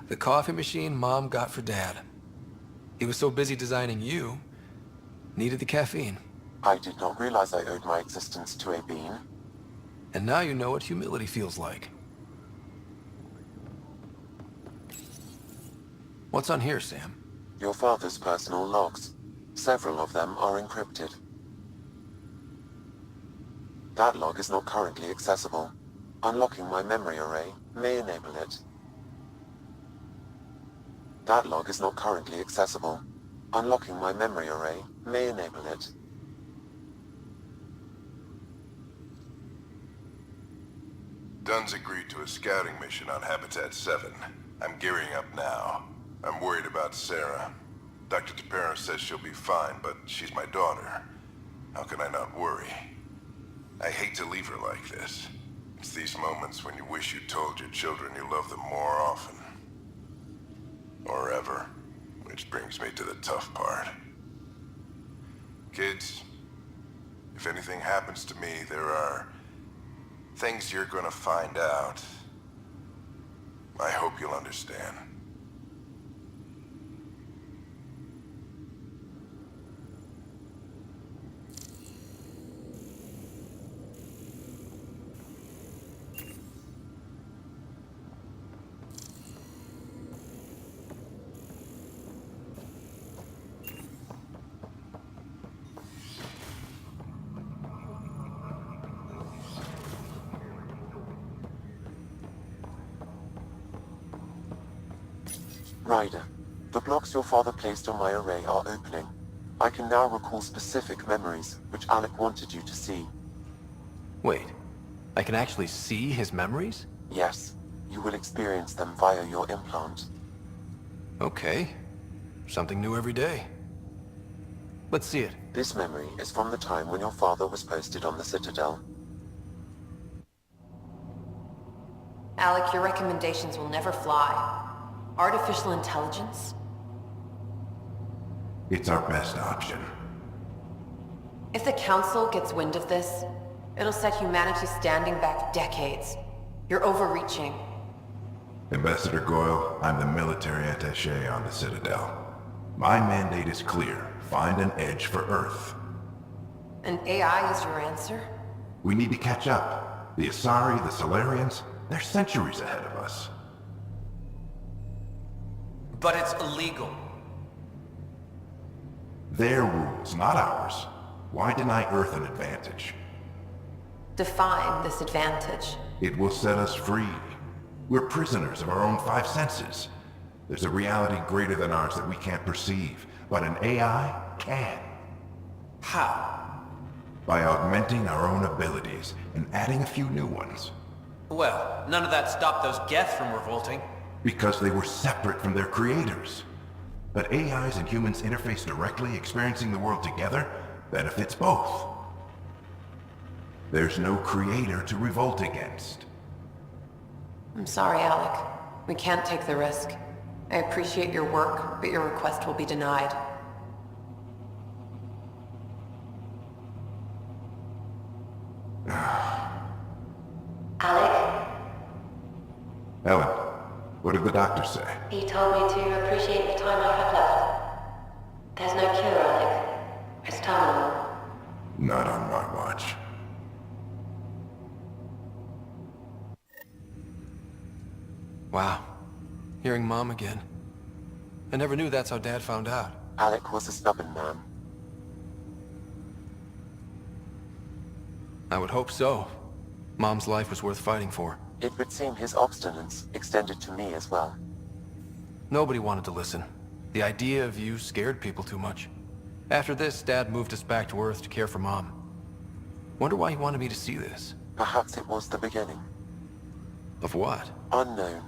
The coffee machine Mom got for Dad. He was so busy designing you, needed the caffeine. I did not realize I owed my existence to a bean. And now you know what humility feels like. What's on here, Sam? Your father's personal logs. Several of them are encrypted. That log is not currently accessible. Unlocking my memory array may enable it. That log is not currently accessible. Unlocking my memory array may enable it. Dunn's agreed to a scouting mission on Habitat 7. I'm gearing up now. I'm worried about Sarah. Dr. Tapero says she'll be fine, but she's my daughter. How can I not worry? I hate to leave her like this. It's these moments when you wish you told your children you love them more often. Or ever. Which brings me to the tough part. Kids, if anything happens to me, there are things you're gonna find out. I hope you'll understand. Ryder, the blocks your father placed on my array are opening. I can now recall specific memories, which Alec wanted you to see. Wait, I can actually see his memories? Yes, you will experience them via your implant. Okay. Something new every day. Let's see it. This memory is from the time when your father was posted on the Citadel. Alec, your recommendations will never fly. Artificial intelligence? It's our best option. If the Council gets wind of this, it'll set humanity standing back decades. You're overreaching. Ambassador Goyle, I'm the military attaché on the Citadel. My mandate is clear. Find an edge for Earth. And AI is your answer? We need to catch up. The Asari, the Solarians, they're centuries ahead of us. But it's illegal. Their rules, not ours. Why deny Earth an advantage? Define this advantage. It will set us free. We're prisoners of our own five senses. There's a reality greater than ours that we can't perceive, but an AI can. How? By augmenting our own abilities and adding a few new ones. Well, none of that stopped those Geth from revolting. Because they were separate from their creators. But AIs and humans interface directly, experiencing the world together, benefits both. There's no creator to revolt against. I'm sorry, Alec. We can't take the risk. I appreciate your work, but your request will be denied. Alec? Ellen, what did the doctor say? He told me to appreciate the time I have left. There's no cure, Alec. It's terminal. Not on my watch. Wow. Hearing Mom again. I never knew that's how Dad found out. Alec was a stubborn man. I would hope so. Mom's life was worth fighting for. It would seem his obstinance extended to me as well. Nobody wanted to listen. The idea of you scared people too much. After this, Dad moved us back to Earth to care for Mom. Wonder why he wanted me to see this. Perhaps it was the beginning. Of what? Unknown.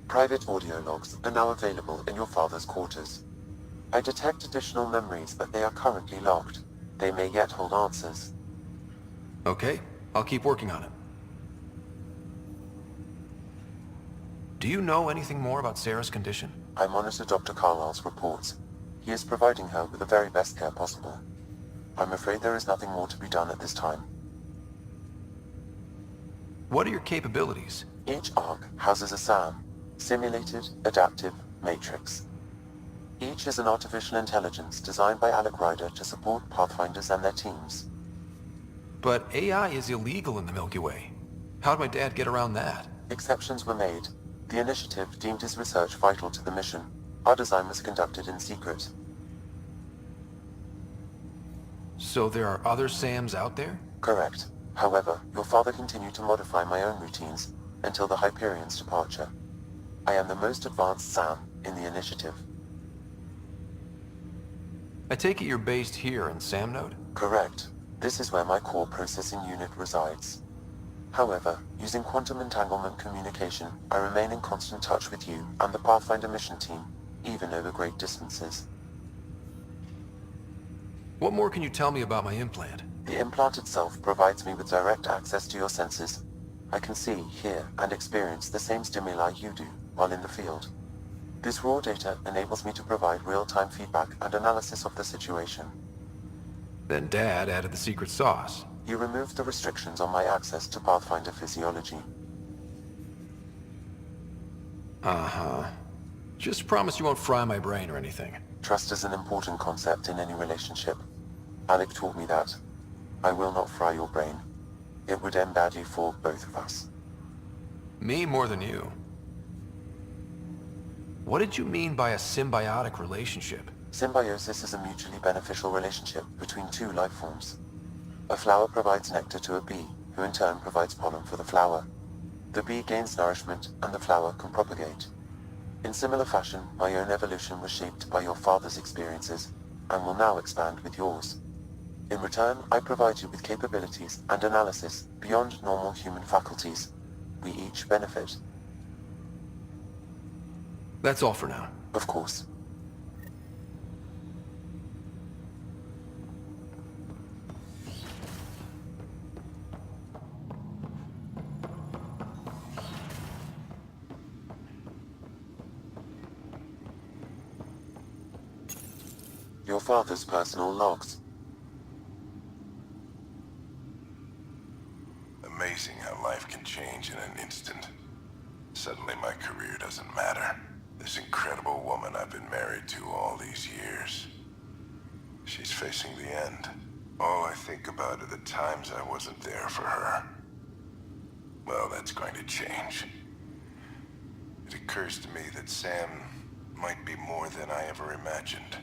Private audio logs are now available in your father's quarters. I detect additional memories, but they are currently locked. They may yet hold answers. Okay, I'll keep working on it. Do you know anything more about Sarah's condition? I monitor Dr. Carlisle's reports. He is providing her with the very best care possible. I'm afraid there is nothing more to be done at this time. What are your capabilities? Each Ark houses a SAM, Simulated Adaptive Matrix. Each is an artificial intelligence designed by Alec Ryder to support Pathfinders and their teams. But AI is illegal in the Milky Way. How'd my dad get around that? Exceptions were made. The initiative deemed his research vital to the mission. Our design was conducted in secret. So there are other Sams out there? Correct. However, your father continued to modify my own routines until the Hyperion's departure. I am the most advanced Sam in the initiative. I take it you're based here in Sam Node? Correct. This is where my core processing unit resides. However, using quantum entanglement communication, I remain in constant touch with you and the Pathfinder mission team, even over great distances. What more can you tell me about my implant? The implant itself provides me with direct access to your senses. I can see, hear, and experience the same stimuli you do while in the field. This raw data enables me to provide real-time feedback and analysis of the situation. Then Dad added the secret sauce. He removed the restrictions on my access to Pathfinder physiology. Uh-huh. Just promise you won't fry my brain or anything. Trust is an important concept in any relationship. Alec taught me that. I will not fry your brain. It would end badly for both of us. Me more than you. What did you mean by a symbiotic relationship? Symbiosis is a mutually beneficial relationship between two life forms. A flower provides nectar to a bee, who in turn provides pollen for the flower. The bee gains nourishment, and the flower can propagate. In similar fashion, my own evolution was shaped by your father's experiences, and will now expand with yours. In return, I provide you with capabilities and analysis beyond normal human faculties. We each benefit. That's all for now. Of course. Your father's personal logs. Amazing how life can change in an instant. Suddenly my career doesn't matter. This incredible woman I've been married to all these years. She's facing the end. All I think about are the times I wasn't there for her. Well, that's going to change. It occurs to me that Sam might be more than I ever imagined.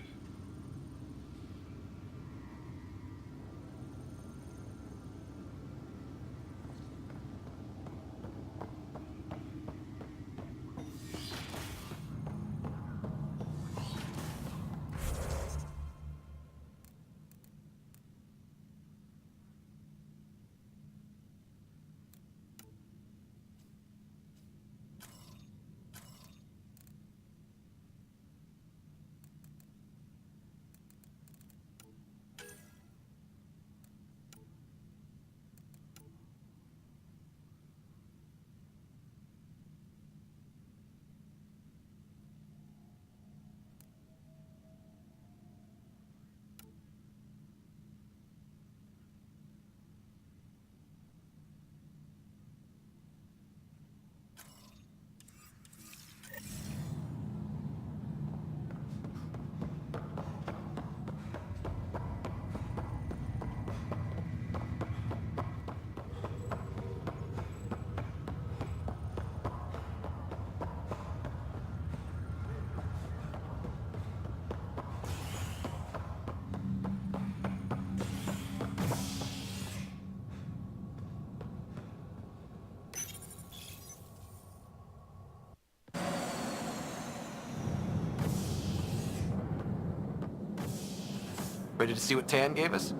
Ready to see what Tan gave us?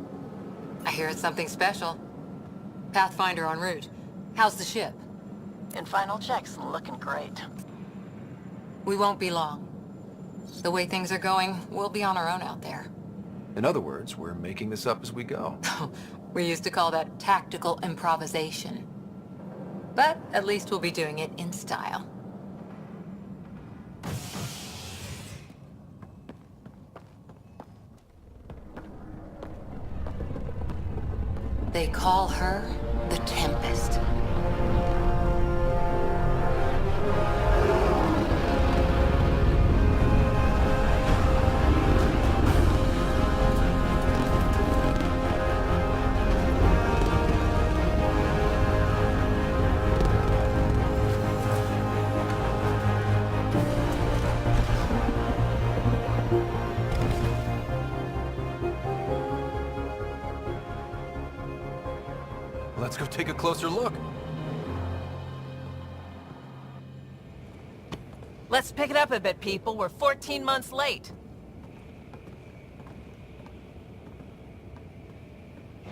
I hear it's something special. Pathfinder en route. How's the ship? In final checks, looking great. We won't be long. The way things are going, we'll be on our own out there. In other words, we're making this up as we go. We used to call that tactical improvisation. But at least we'll be doing it in style. They call her the Tempest. go take a closer look. Let's pick it up a bit, people. We're 14 months late.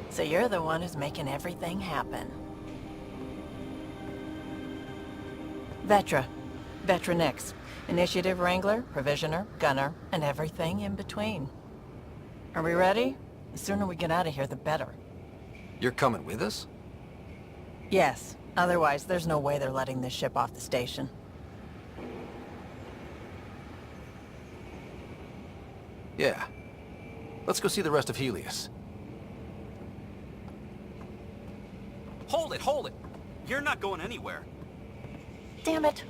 So you're the one who's making everything happen. Vetra. Vetronix. Initiative Wrangler, Provisioner, Gunner, and everything in between. Are we ready? The sooner we get out of here, the better. You're coming with us? Yes. Otherwise, there's no way they're letting this ship off the station. Yeah. Let's go see the rest of Helios. Hold it, hold it! You're not going anywhere. Damn it.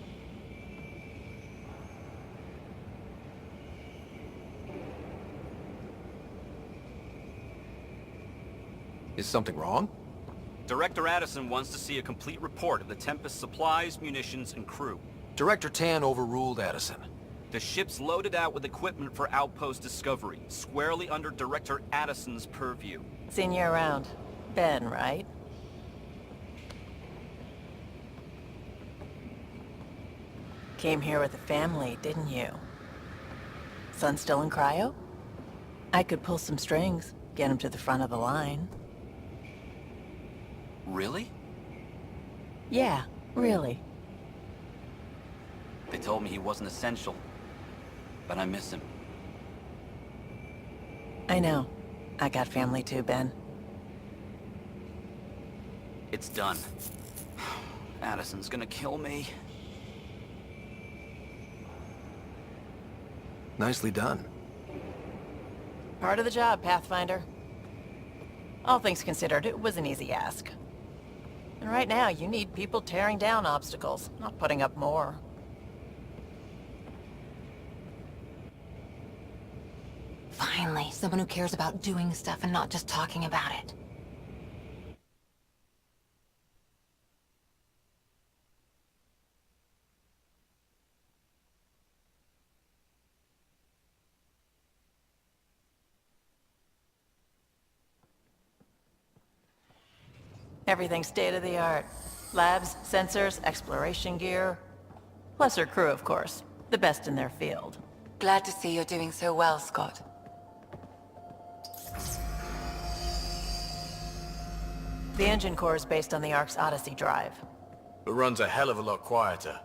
Is something wrong? Director Addison wants to see a complete report of the Tempest's supplies, munitions, and crew. Director Tan overruled Addison. The ship's loaded out with equipment for outpost discovery, squarely under Director Addison's purview. Seen you around. Ben, right? Came here with a family, didn't you? Son still in cryo? I could pull some strings, get him to the front of the line. Really? Yeah, really. They told me he wasn't essential, but I miss him. I know. I got family too, Ben. It's done. Addison's gonna kill me. Nicely done. Part of the job, Pathfinder. All things considered, it was an easy ask. And right now, you need people tearing down obstacles, not putting up more. Finally, someone who cares about doing stuff and not just talking about it. Everything's state-of-the-art. Labs, sensors, exploration gear. Plus her crew, of course. The best in their field. Glad to see you're doing so well, Scott. The engine core is based on the Ark's Odyssey drive. It runs a hell of a lot quieter.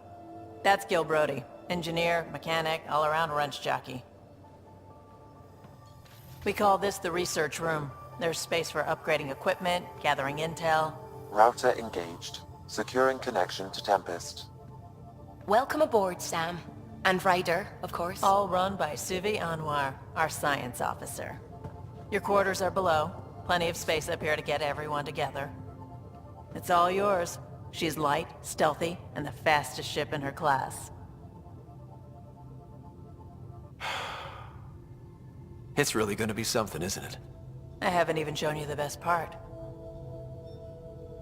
That's Gil Brody. Engineer, mechanic, all-around wrench jockey. We call this the research room. There's space for upgrading equipment, gathering intel. Router engaged. Securing connection to Tempest. Welcome aboard, Sam. And Ryder, of course. All run by Suvi Anwar, our science officer. Your quarters are below. Plenty of space up here to get everyone together. It's all yours. She's light, stealthy, and the fastest ship in her class. It's really gonna be something, isn't it? I haven't even shown you the best part.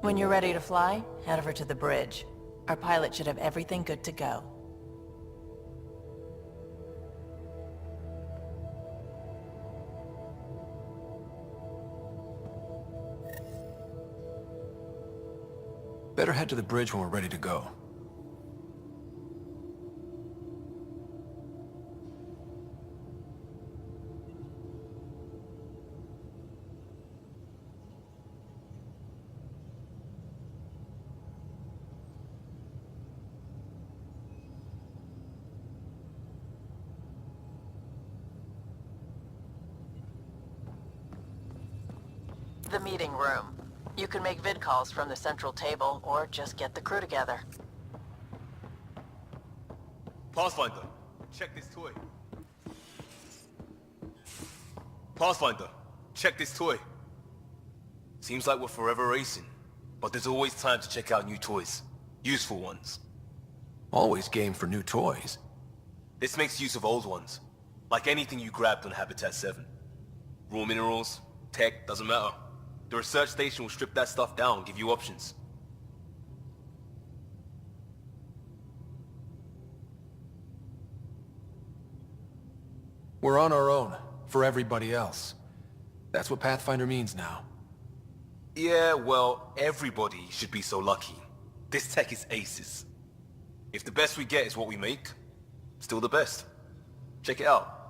When you're ready to fly, head over to the bridge. Our pilot should have everything good to go. Better head to the bridge when we're ready to go. The meeting room. You can make vid calls from the central table, or just get the crew together. Pathfinder, check this toy. Pathfinder, check this toy. Seems like we're forever racing, but there's always time to check out new toys. Useful ones. Always game for new toys. This makes use of old ones, like anything you grabbed on Habitat 7. Raw minerals, tech, doesn't matter. The research station will strip that stuff down and give you options. We're on our own, for everybody else. That's what Pathfinder means now. Yeah, well, everybody should be so lucky. This tech is aces. If the best we get is what we make, still the best. Check it out.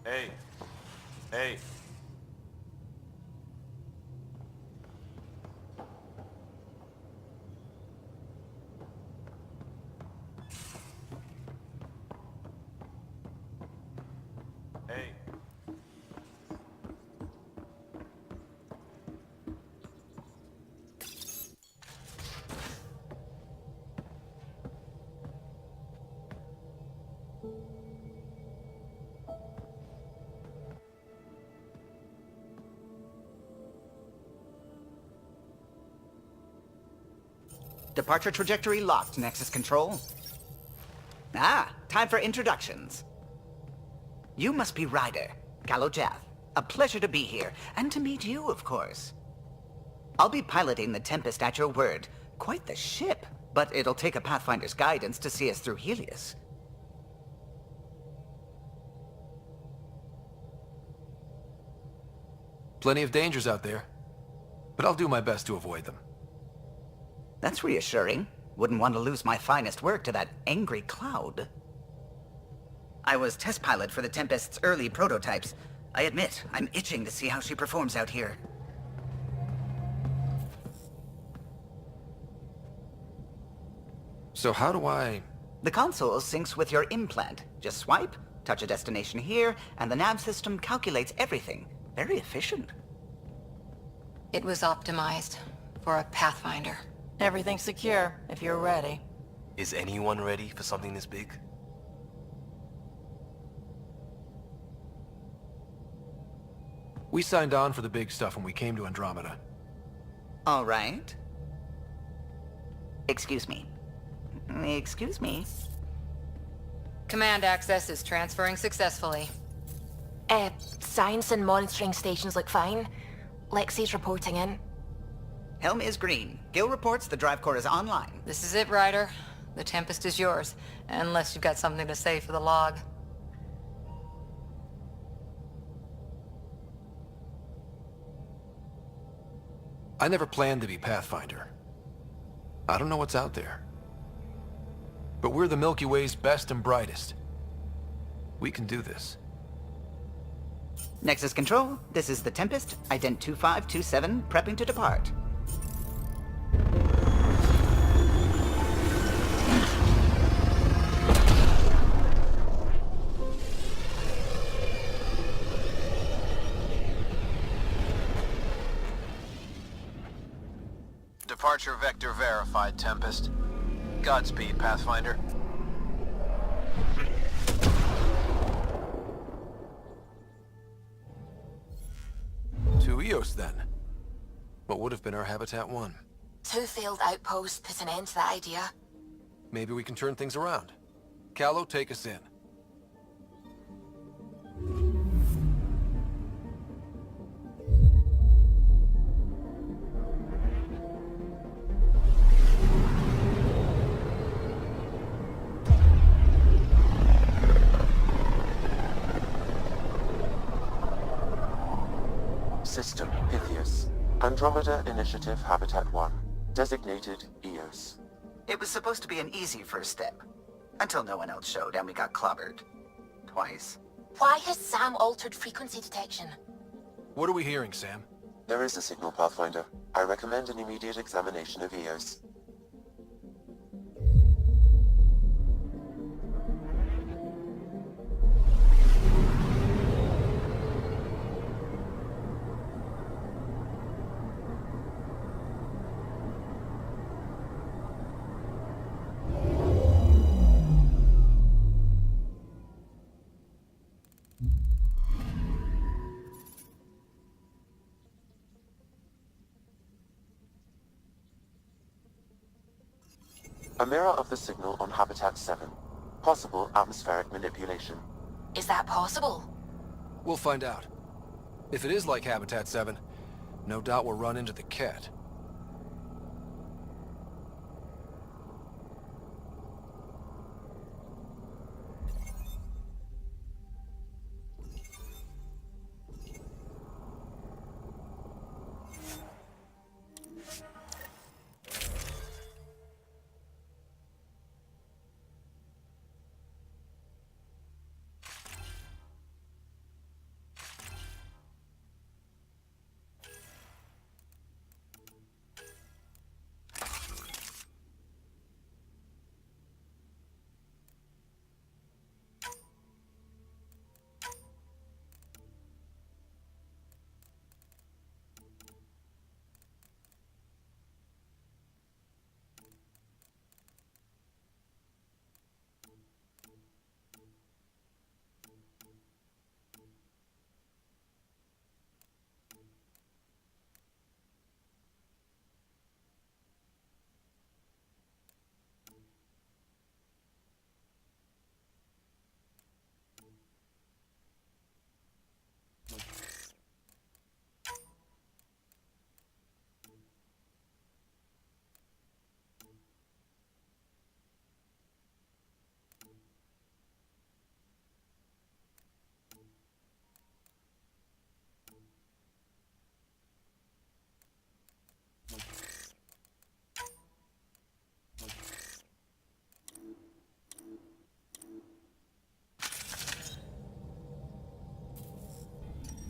Hey. Hey. Hey. Departure trajectory locked, Nexus Control. Ah, time for introductions. You must be Ryder, Galojath. A pleasure to be here, and to meet you, of course. I'll be piloting the Tempest at your word. Quite the ship, but it'll take a Pathfinder's guidance to see us through Helios. Plenty of dangers out there, but I'll do my best to avoid them. That's reassuring. Wouldn't want to lose my finest work to that angry cloud. I was test pilot for the Tempest's early prototypes. I admit, I'm itching to see how she performs out here. So how do I... The console syncs with your implant. Just swipe, touch a destination here, and the nav system calculates everything. Very efficient. It was optimized for a Pathfinder. Everything's secure, if you're ready. Is anyone ready for something this big? We signed on for the big stuff when we came to Andromeda. All right. Excuse me. Excuse me. Command access is transferring successfully. Science and monitoring stations look fine. Lexi's reporting in. Helm is green. Gil reports the drive core is online. This is it, Ryder. The Tempest is yours, unless you've got something to say for the log. I never planned to be Pathfinder. I don't know what's out there. But we're the Milky Way's best and brightest. We can do this. Nexus Control, this is the Tempest, ident 2527, prepping to depart. Departure vector verified, Tempest. Godspeed, Pathfinder. To Eos, then. What would have been our Habitat 1? 2 failed outposts put an end to that idea. Maybe we can turn things around. Callow, take us in. System, Pythias. Andromeda Initiative Habitat 1. Designated EOS. It was supposed to be an easy first step. Until no one else showed and we got clobbered. Twice. Why has Sam altered frequency detection? What are we hearing, Sam? There is a signal, Pathfinder. I recommend an immediate examination of EOS. A mirror of the signal on Habitat 7. Possible atmospheric manipulation. Is that possible? We'll find out. If it is like Habitat 7, no doubt we'll run into the cat.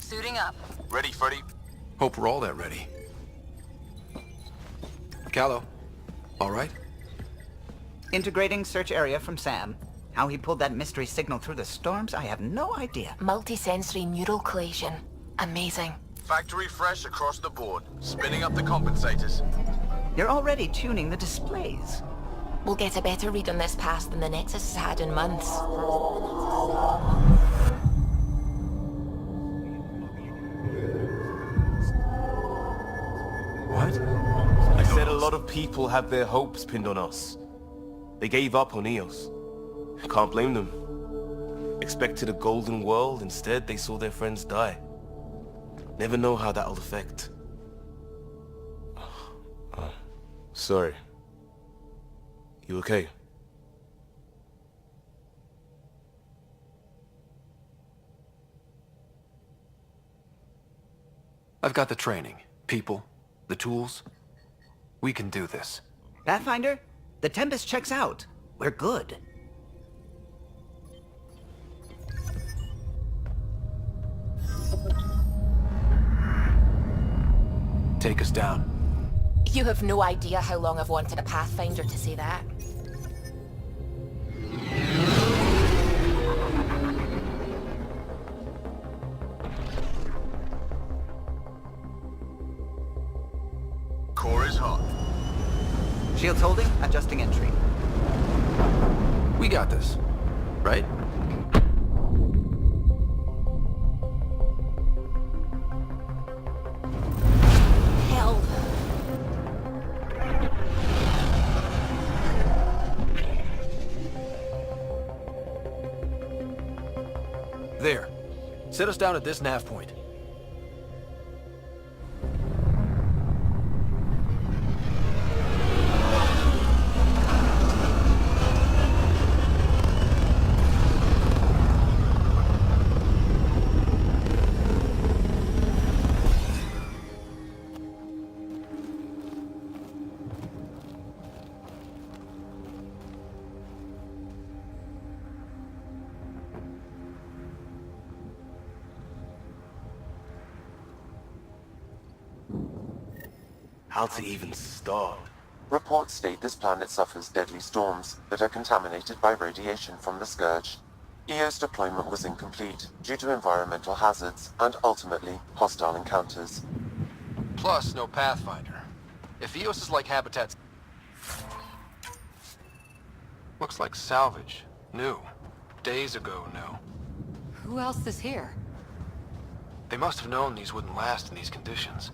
Suiting up. Ready, Freddy? Hope we're all that ready. Callow, all right? Integrating search area from Sam. How he pulled that mystery signal through the storms, I have no idea. Multisensory neural collation. Amazing. Factory fresh across the board. Spinning up the compensators. You're already tuning the displays. We'll get a better read on this pass than the Nexus has had in months. What? I said a lot of people have their hopes pinned on us. They gave up on EOS. Can't blame them. Expected a golden world, instead they saw their friends die. Never know how that'll affect. Sorry. You okay? I've got the training, people, the tools. We can do this. Pathfinder, the Tempest checks out. We're good. Take us down. You have no idea how long I've wanted a Pathfinder to say that. Core is hot. Shields holding, adjusting entry. We got this, right? Hell. There. Set us down at this nav point. How to even start? Reports state this planet suffers deadly storms that are contaminated by radiation from the Scourge. EO's deployment was incomplete due to environmental hazards and ultimately hostile encounters. Plus, no Pathfinder. If EOS is like Habitat's... Looks like salvage. New. Days ago, new. Who else is here? They must have known these wouldn't last in these conditions.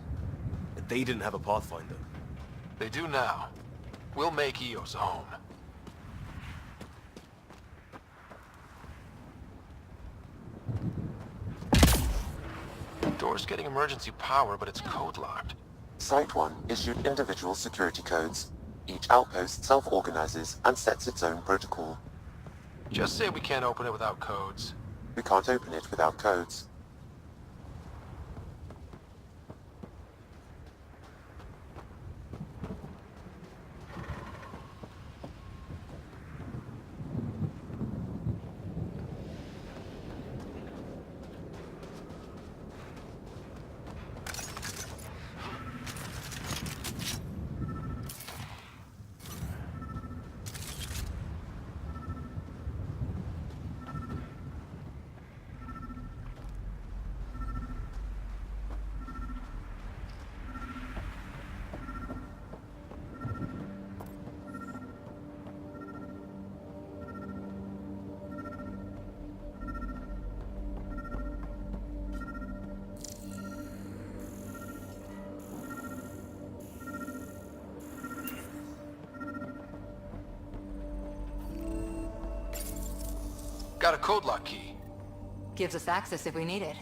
They didn't have a Pathfinder. They do now. We'll make EOS a home. Door's getting emergency power, but it's code-locked. Site 1 issued individual security codes. Each outpost self-organizes and sets its own protocol. Just say we can't open it without codes. We can't open it without codes. Got a code lock key. Gives us access if we need it.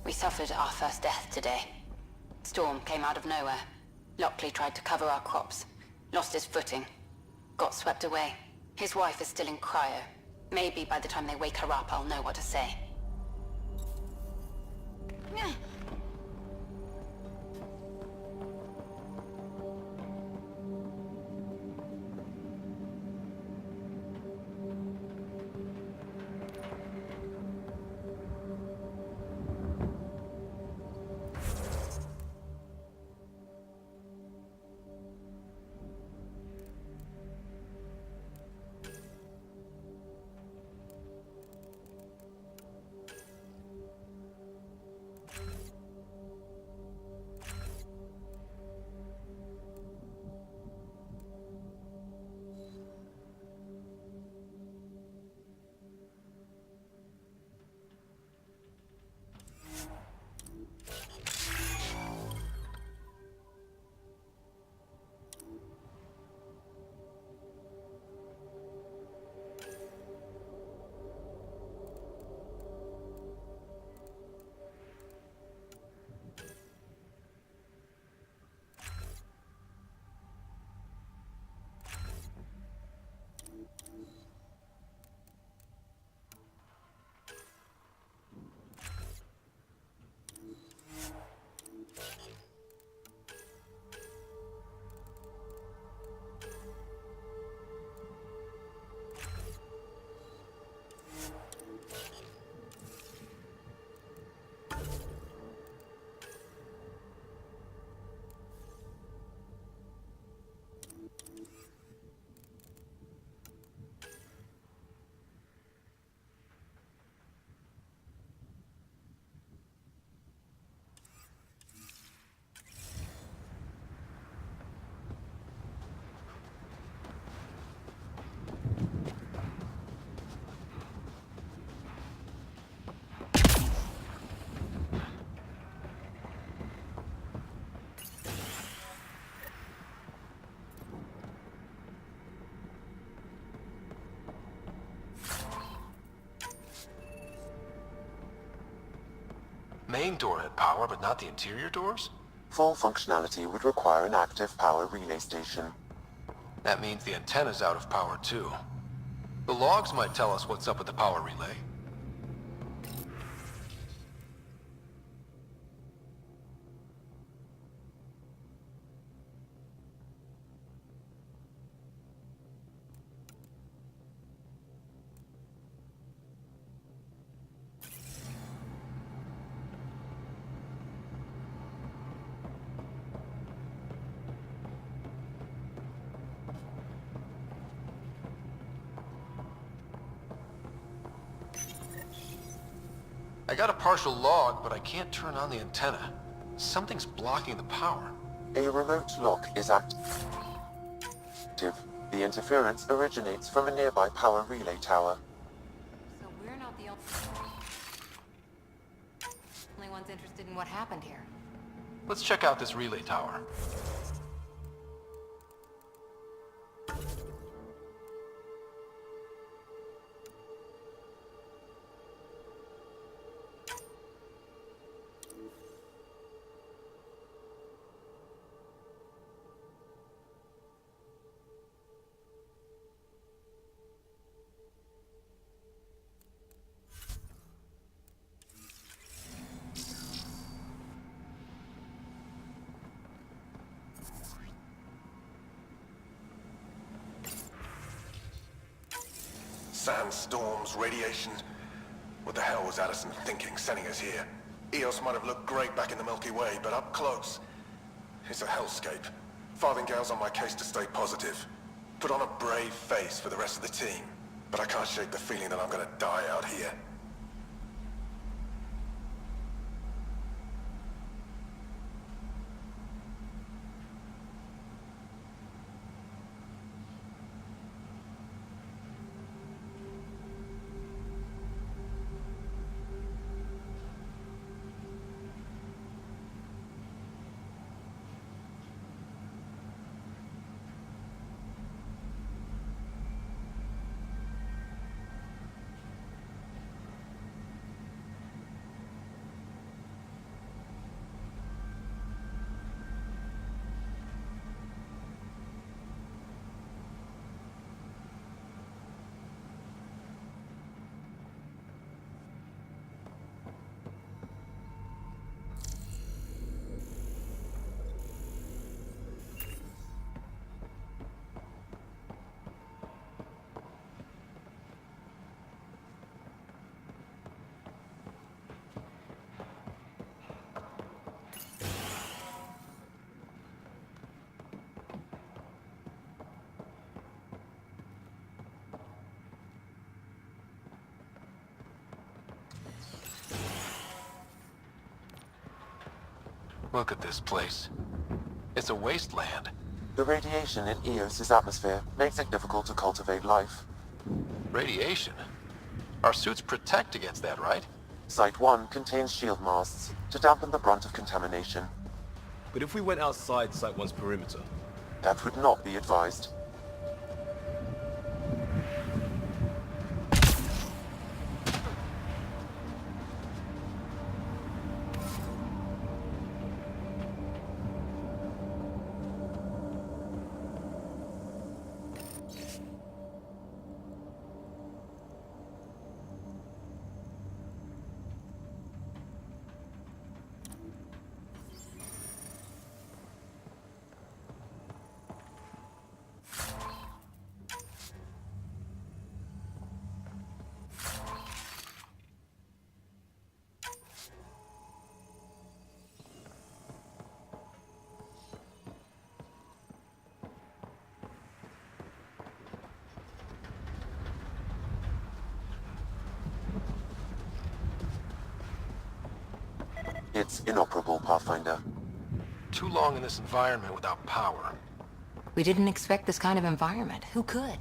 We suffered our first death today. Storm came out of nowhere. Lockley tried to cover our crops. Lost his footing. Got swept away. His wife is still in cryo. Maybe by the time they wake her up, I'll know what to say. main door had power, but not the interior doors? Full functionality would require an active power relay station. That means the antenna's out of power too. The logs might tell us what's up with the power relay. I got a partial log, but I can't turn on the antenna. Something's blocking the power. A remote lock is active. The interference originates from a nearby power relay tower. So we're not the only ones interested in what happened here. Let's check out this relay tower. Sandstorms, radiation. What the hell was Addison thinking sending us here? Eos might have looked great back in the Milky Way, but up close, it's a hellscape. Farthingale's on my case to stay positive. Put on a brave face for the rest of the team, but I can't shake the feeling that I'm gonna die out here. Look at this place. It's a wasteland. The radiation in Eos's atmosphere makes it difficult to cultivate life. Radiation? Our suits protect against that, right? Site 1 contains shield masts to dampen the brunt of contamination. But if we went outside Site 1's perimeter? That would not be advised. It's inoperable, Pathfinder. Too long in this environment without power. We didn't expect this kind of environment. Who could?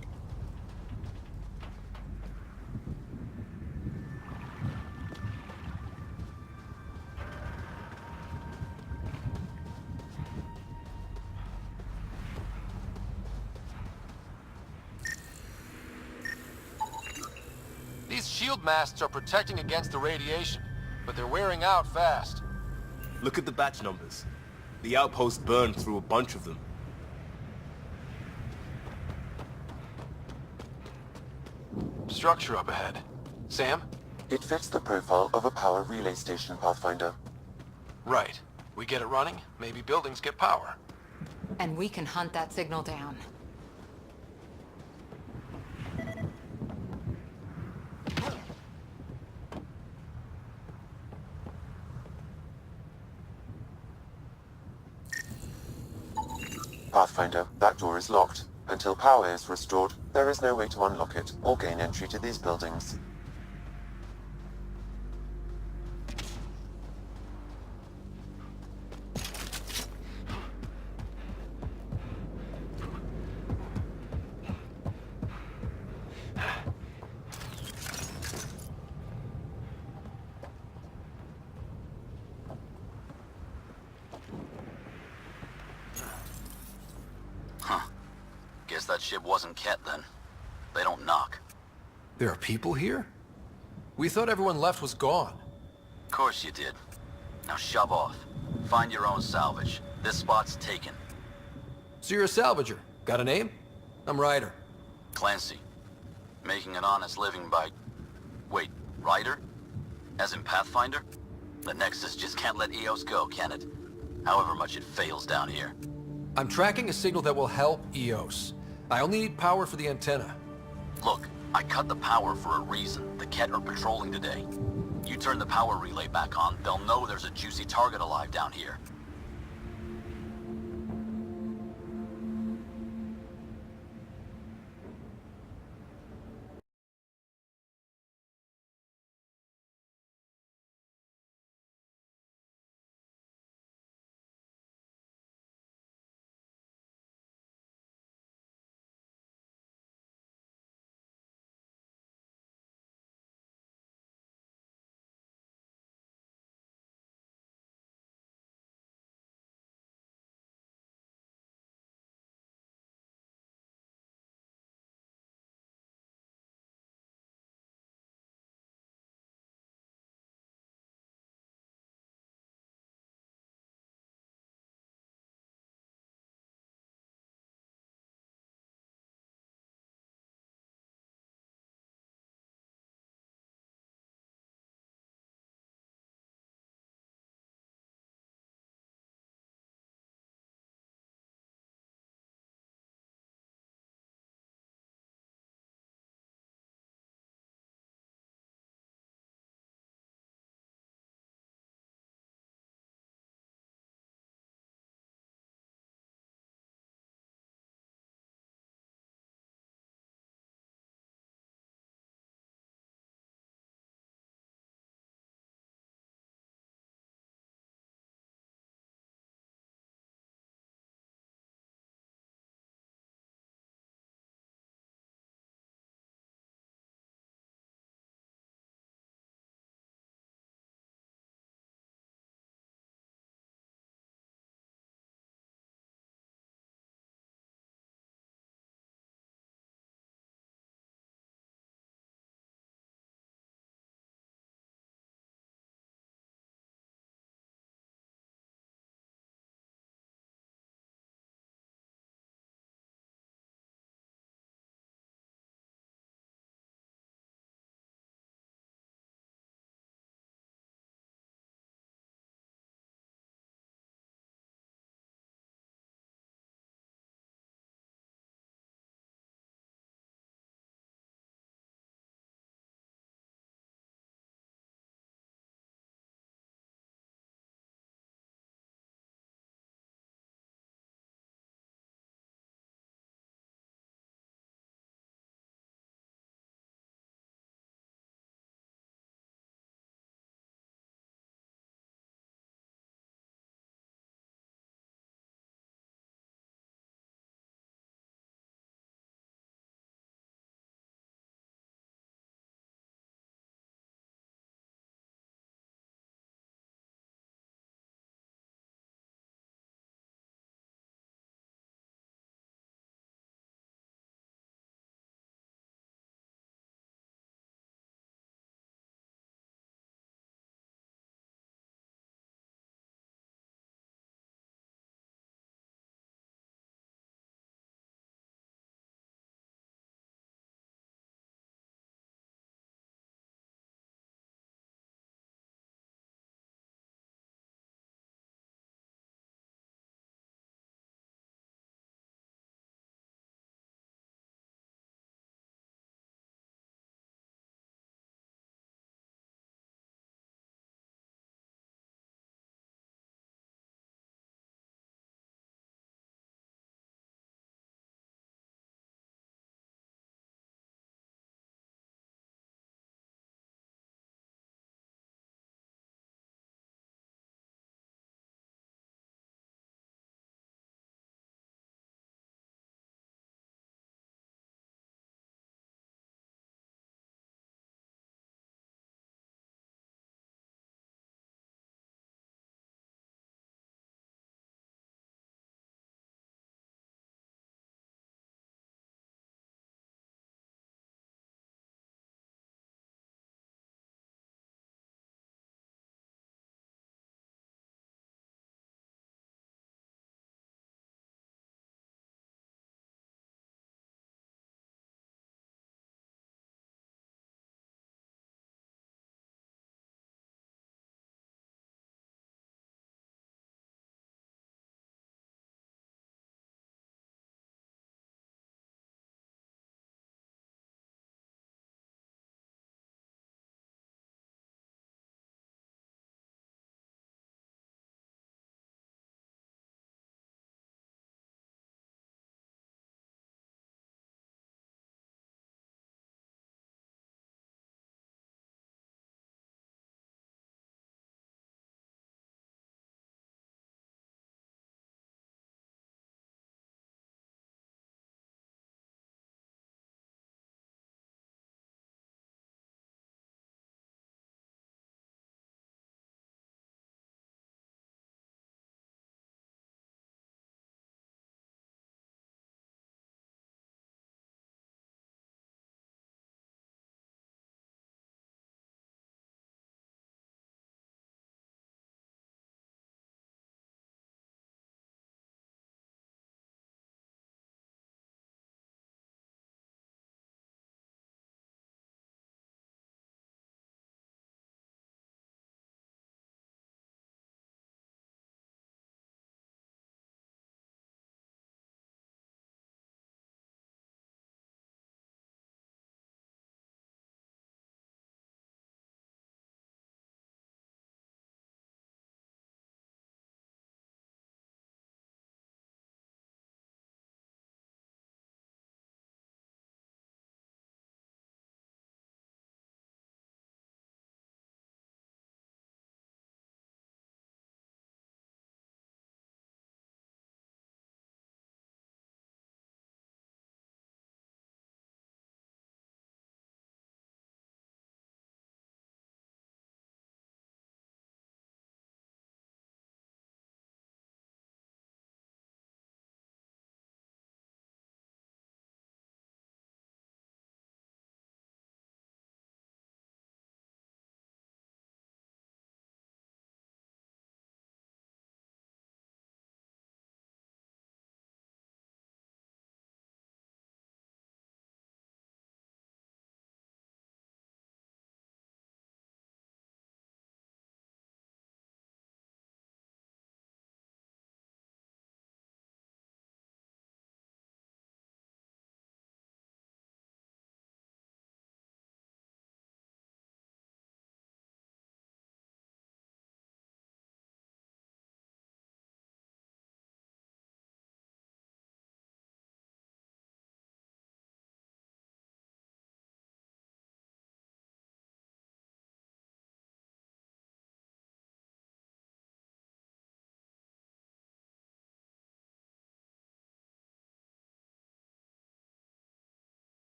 These shield masts are protecting against the radiation. but they're wearing out fast. Look at the batch numbers. The outpost burned through a bunch of them. Structure up ahead. Sam? It fits the profile of a power relay station, Pathfinder. Right. We get it running, maybe buildings get power. And we can hunt that signal down. Pathfinder, that door is locked. Until power is restored, there is no way to unlock it or gain entry to these buildings. Guess that ship wasn't Ket then. They don't knock. There are people here? We thought everyone left was gone. Of course you did. Now shove off. Find your own salvage. This spot's taken. So you're a salvager. Got a name? I'm Ryder. Clancy. Making an honest living by... Wait, Ryder? As in Pathfinder? The Nexus just can't let EOS go, can it? However much it fails down here. I'm tracking a signal that will help EOS. I only need power for the antenna. Look, I cut the power for a reason. The Ket are patrolling today. You turn the power relay back on, they'll know there's a juicy target alive down here.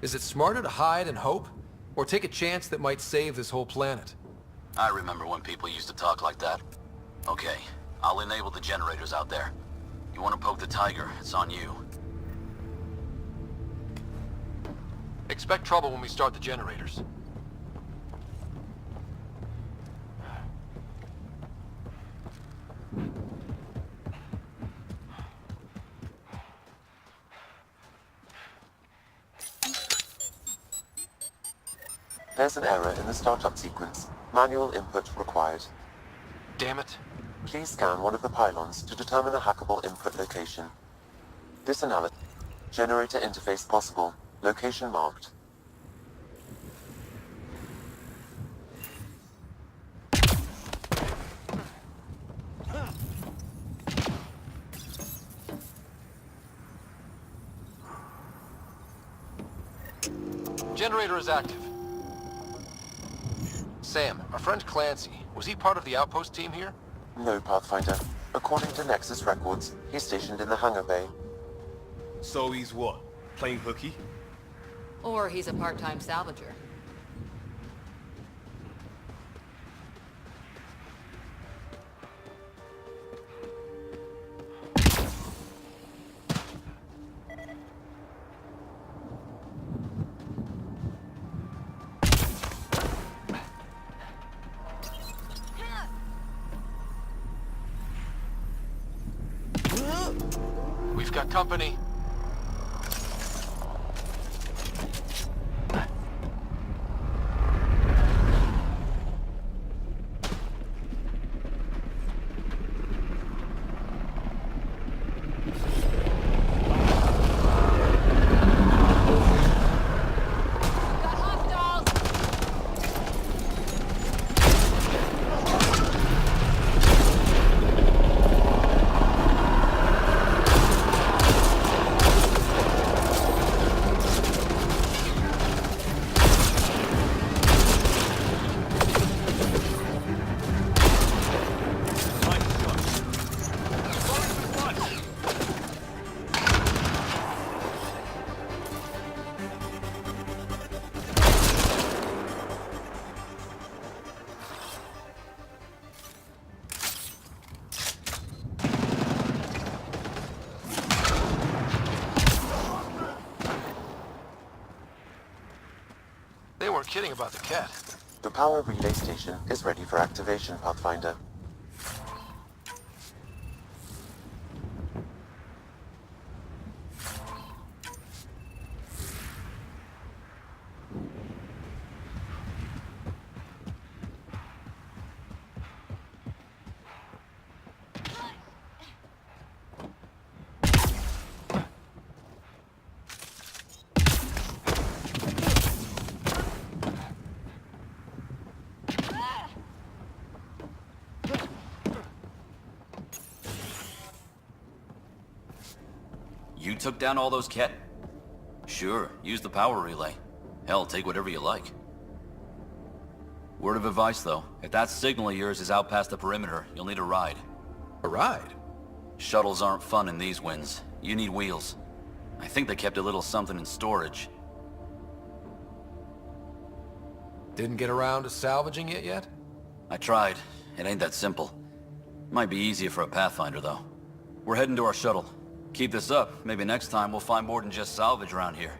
Is it smarter to hide and hope? Or take a chance that might save this whole planet? I remember when people used to talk like that. Okay, I'll enable the generators out there. You want to poke the tiger, it's on you. Expect trouble when we start the generators. There's an error in the startup sequence. Manual input required. Damn it. Please scan one of the pylons to determine a hackable input location. This analysis. Generator interface possible. Location marked. Generator is active. Sam, our friend Clancy, was he part of the outpost team here? No, Pathfinder. According to Nexus records, he's stationed in the hangar bay. So he's what? Playing hooky? Or he's a part-time salvager. We've got company. They weren't kidding about the cat. The power relay station is ready for activation, Pathfinder. You took down all those cat... Sure, use the power relay. Hell, take whatever you like. Word of advice, though. If that signal of yours is out past the perimeter, you'll need a ride. A ride? Shuttles aren't fun in these winds. You need wheels. I think they kept a little something in storage. Didn't get around to salvaging it yet? I tried. It ain't that simple. Might be easier for a Pathfinder, though. We're heading to our shuttle. Keep this up. Maybe next time we'll find more than just salvage around here.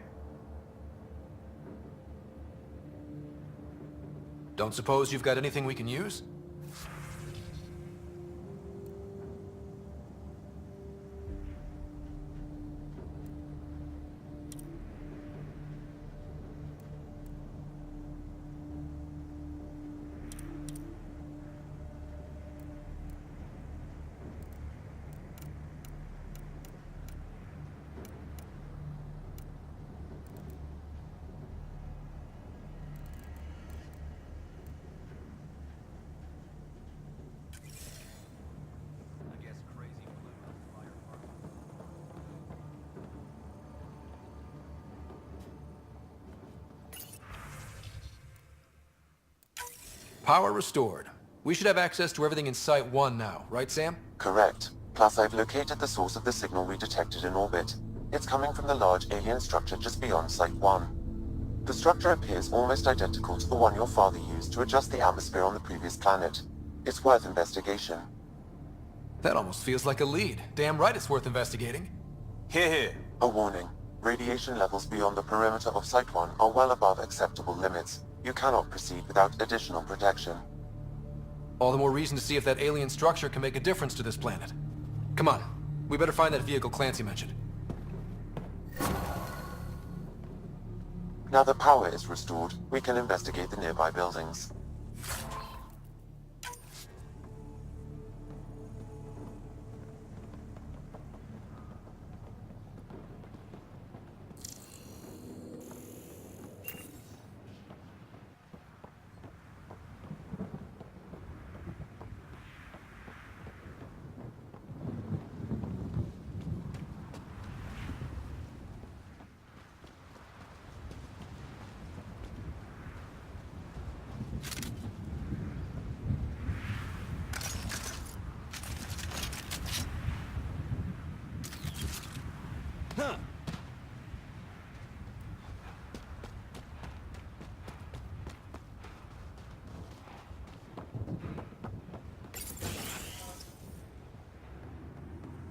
Don't suppose you've got anything we can use? Power restored. We should have access to everything in Site 1 now, right, Sam? Correct. Plus, I've located the source of the signal we detected in orbit. It's coming from the large alien structure just beyond Site 1. The structure appears almost identical to the one your father used to adjust the atmosphere on the previous planet. It's worth investigation. That almost feels like a lead. Damn right it's worth investigating. Here, here. A warning. Radiation levels beyond the perimeter of Site 1 are well above acceptable limits. You cannot proceed without additional protection. All the more reason to see if that alien structure can make a difference to this planet. Come on, we better find that vehicle Clancy mentioned. Now that power is restored, we can investigate the nearby buildings.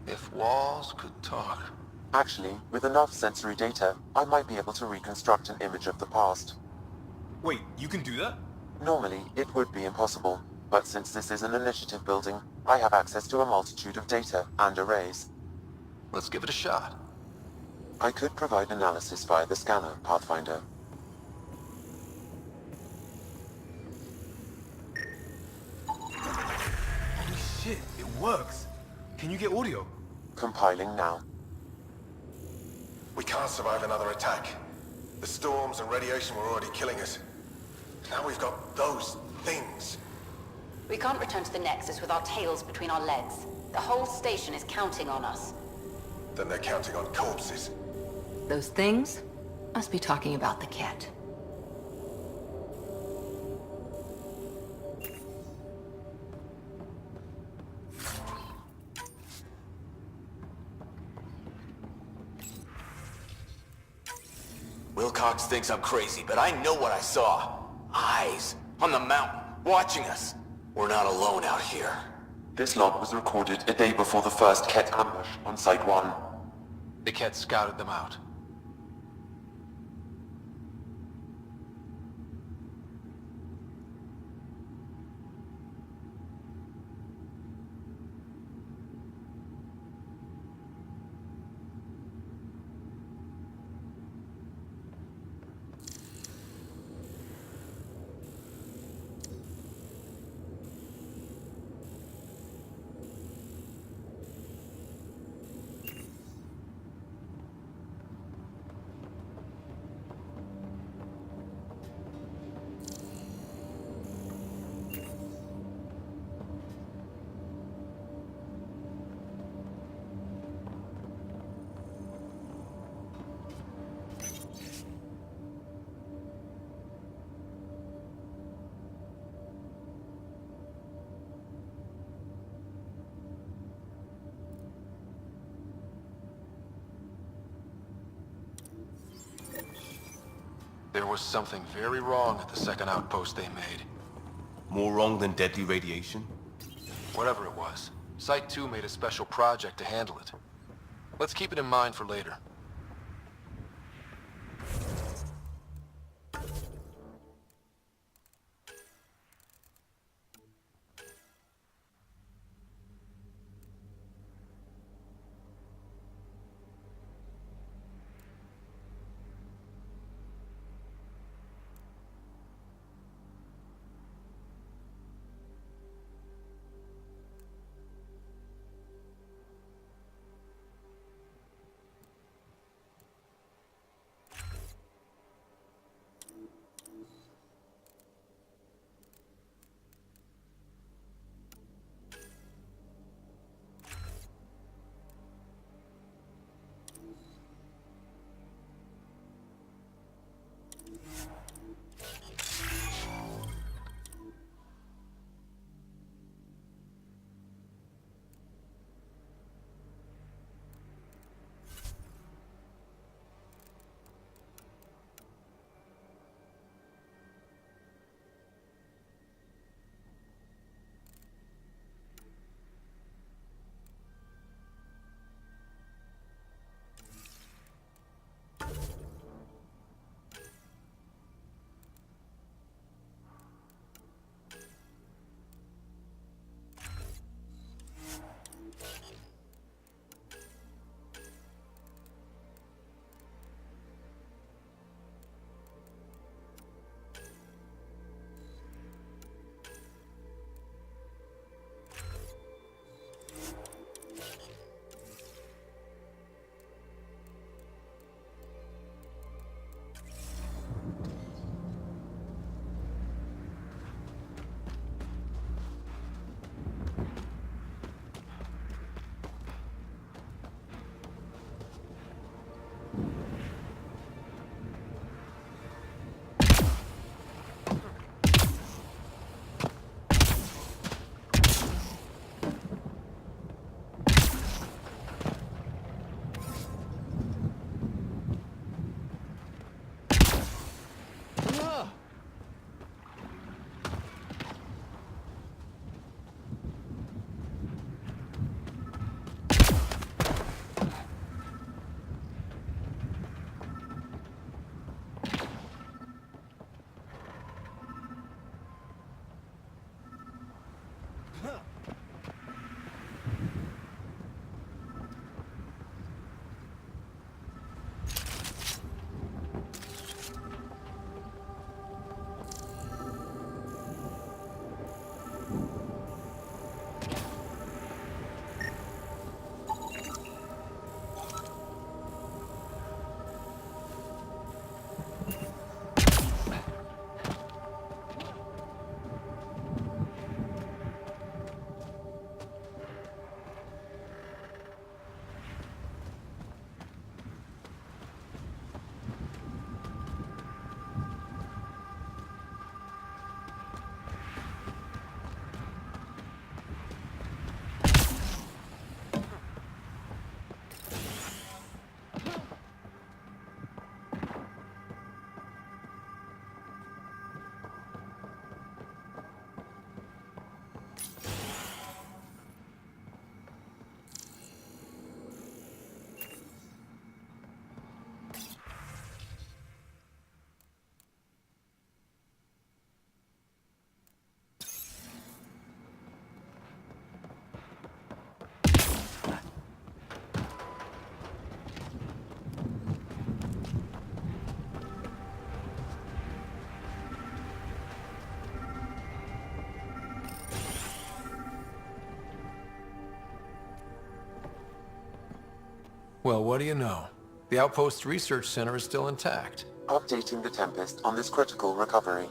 If walls could talk. Actually, with enough sensory data, I might be able to reconstruct an image of the past. Wait, you can do that? Normally, it would be impossible, but since this is an initiative building, I have access to a multitude of data and arrays. Let's give it a shot. I could provide analysis via the scanner, Pathfinder. Holy shit, it works. Can you get audio? Compiling now. We can't survive another attack. The storms and radiation were already killing us. Now we've got those things. We can't return to the Nexus with our tails between our legs. The whole station is counting on us. Then they're counting on corpses. Those things must be talking about the kit. Wilcox thinks I'm crazy, but I know what I saw. Eyes on the mountain, watching us. We're not alone out here. This log was recorded a day before the first Ket ambush on Site 1. The Ket scouted them out. There was something very wrong at the second outpost they made. More wrong than deadly radiation? Whatever it was, Site 2 made a special project to handle it. Let's keep it in mind for later. Well, what do you know? The Outpost Research Center is still intact. Updating the Tempest on this critical recovery.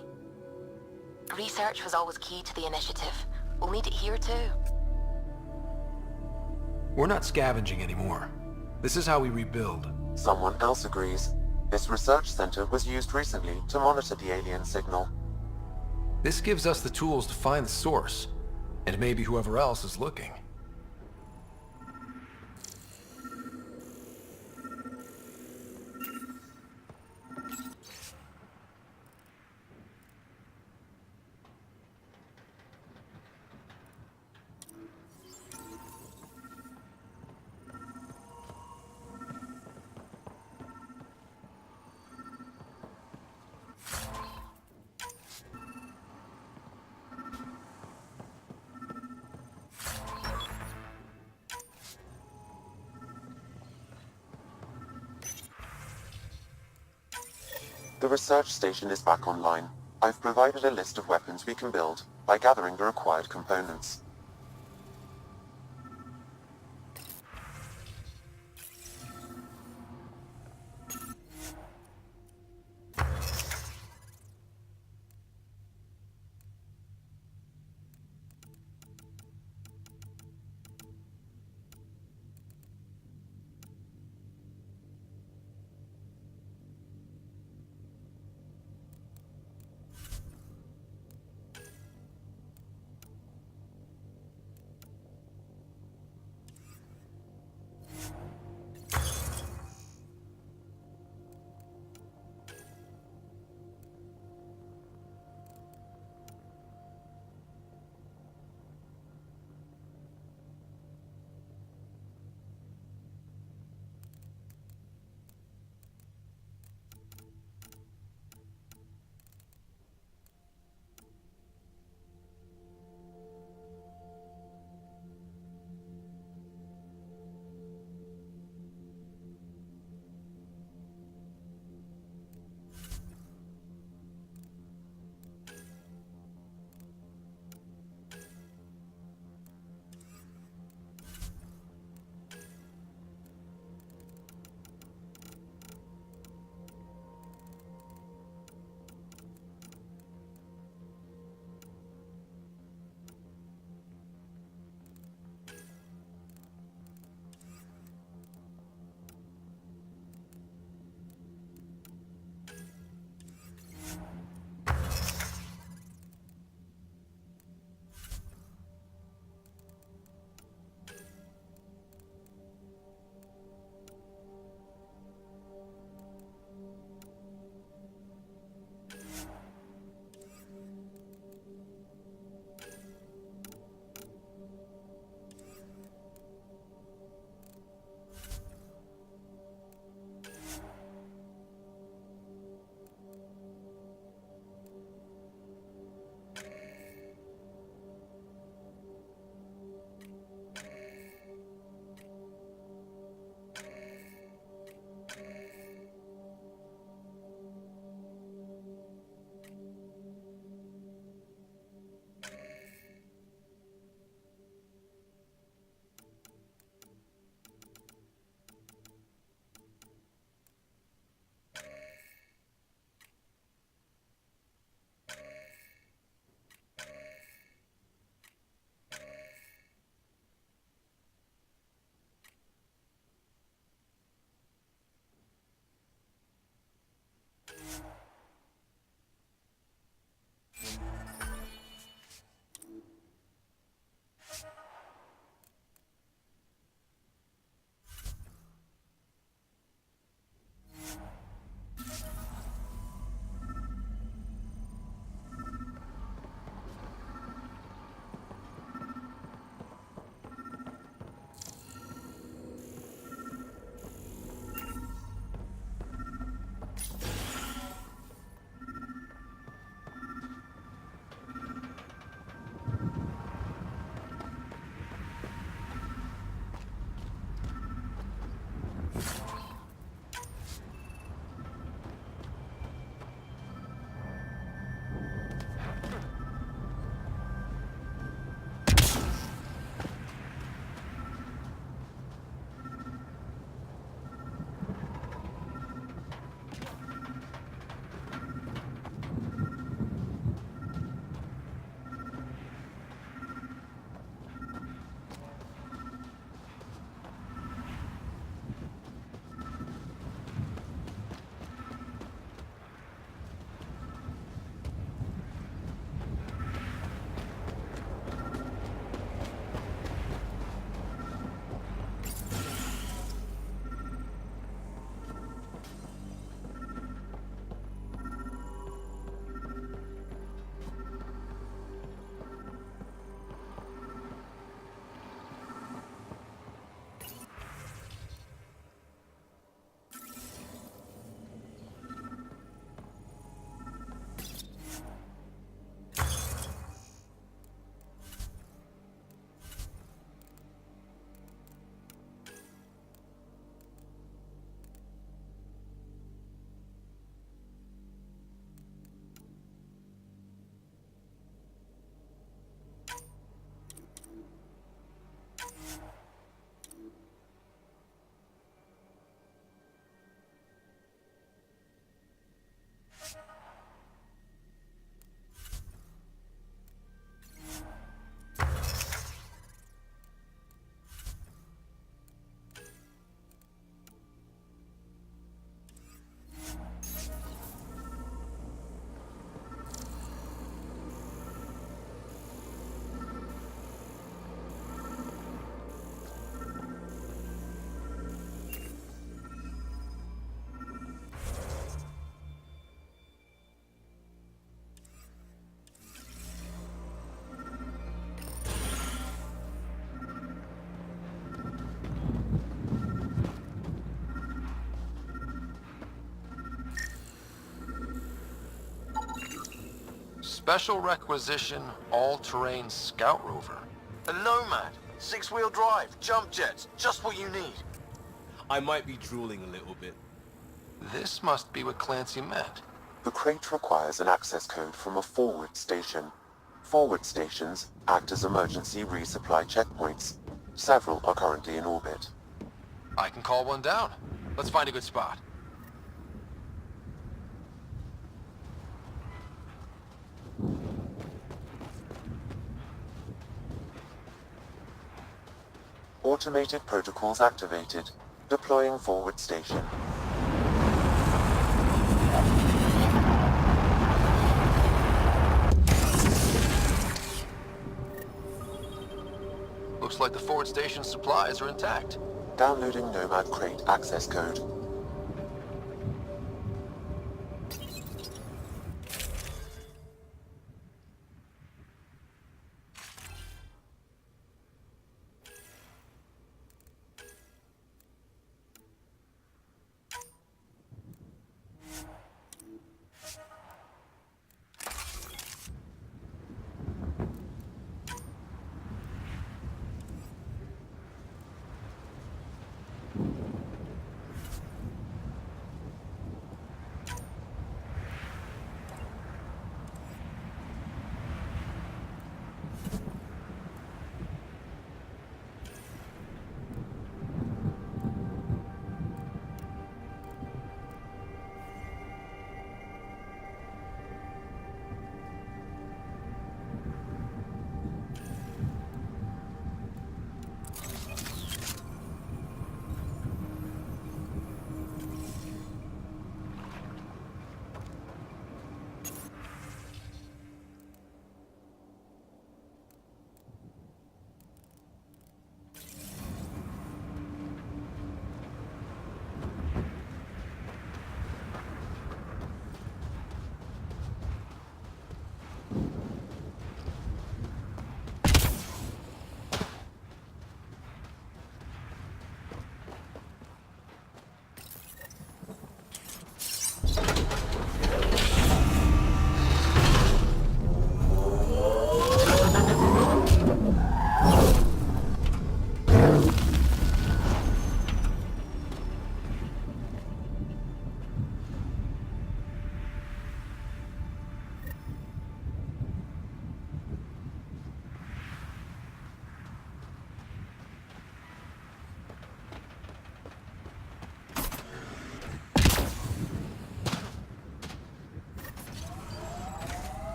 Research was always key to the initiative. We'll need it here too. We're not scavenging anymore. This is how we rebuild. Someone else agrees. This research center was used recently to monitor the alien signal. This gives us the tools to find the source, and maybe whoever else is looking. The research station is back online. I've provided a list of weapons we can build by gathering the required components. Special requisition, all-terrain scout rover. A Nomad, 6-wheel drive, jump jets, just what you need. I might be drooling a little bit. This must be what Clancy meant. The crate requires an access code from a forward station. Forward stations act as emergency resupply checkpoints. Several are currently in orbit. I can call one down. Let's find a good spot. Automated protocols activated. Deploying forward station. Looks like the forward station supplies are intact. Downloading Nomad crate access code.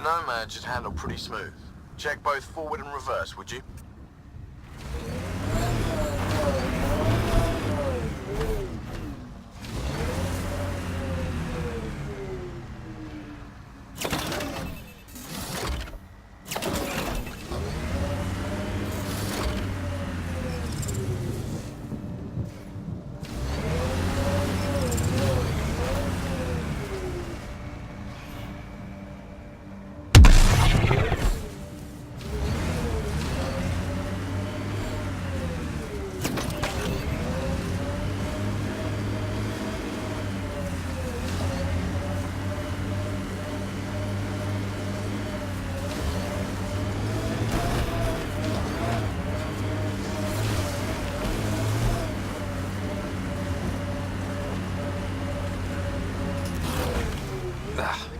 Nomad should handle pretty smooth. Check both forward and reverse, would you?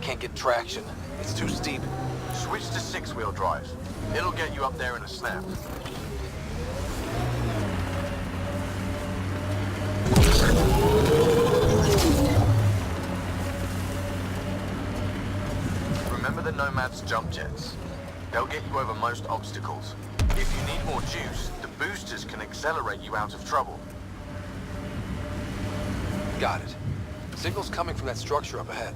Can't get traction. It's too steep. Switch to 6-wheel drive. It'll get you up there in a snap. Remember the Nomad's jump jets. They'll get you over most obstacles. If you need more juice, the boosters can accelerate you out of trouble. Got it. Signal's coming from that structure up ahead.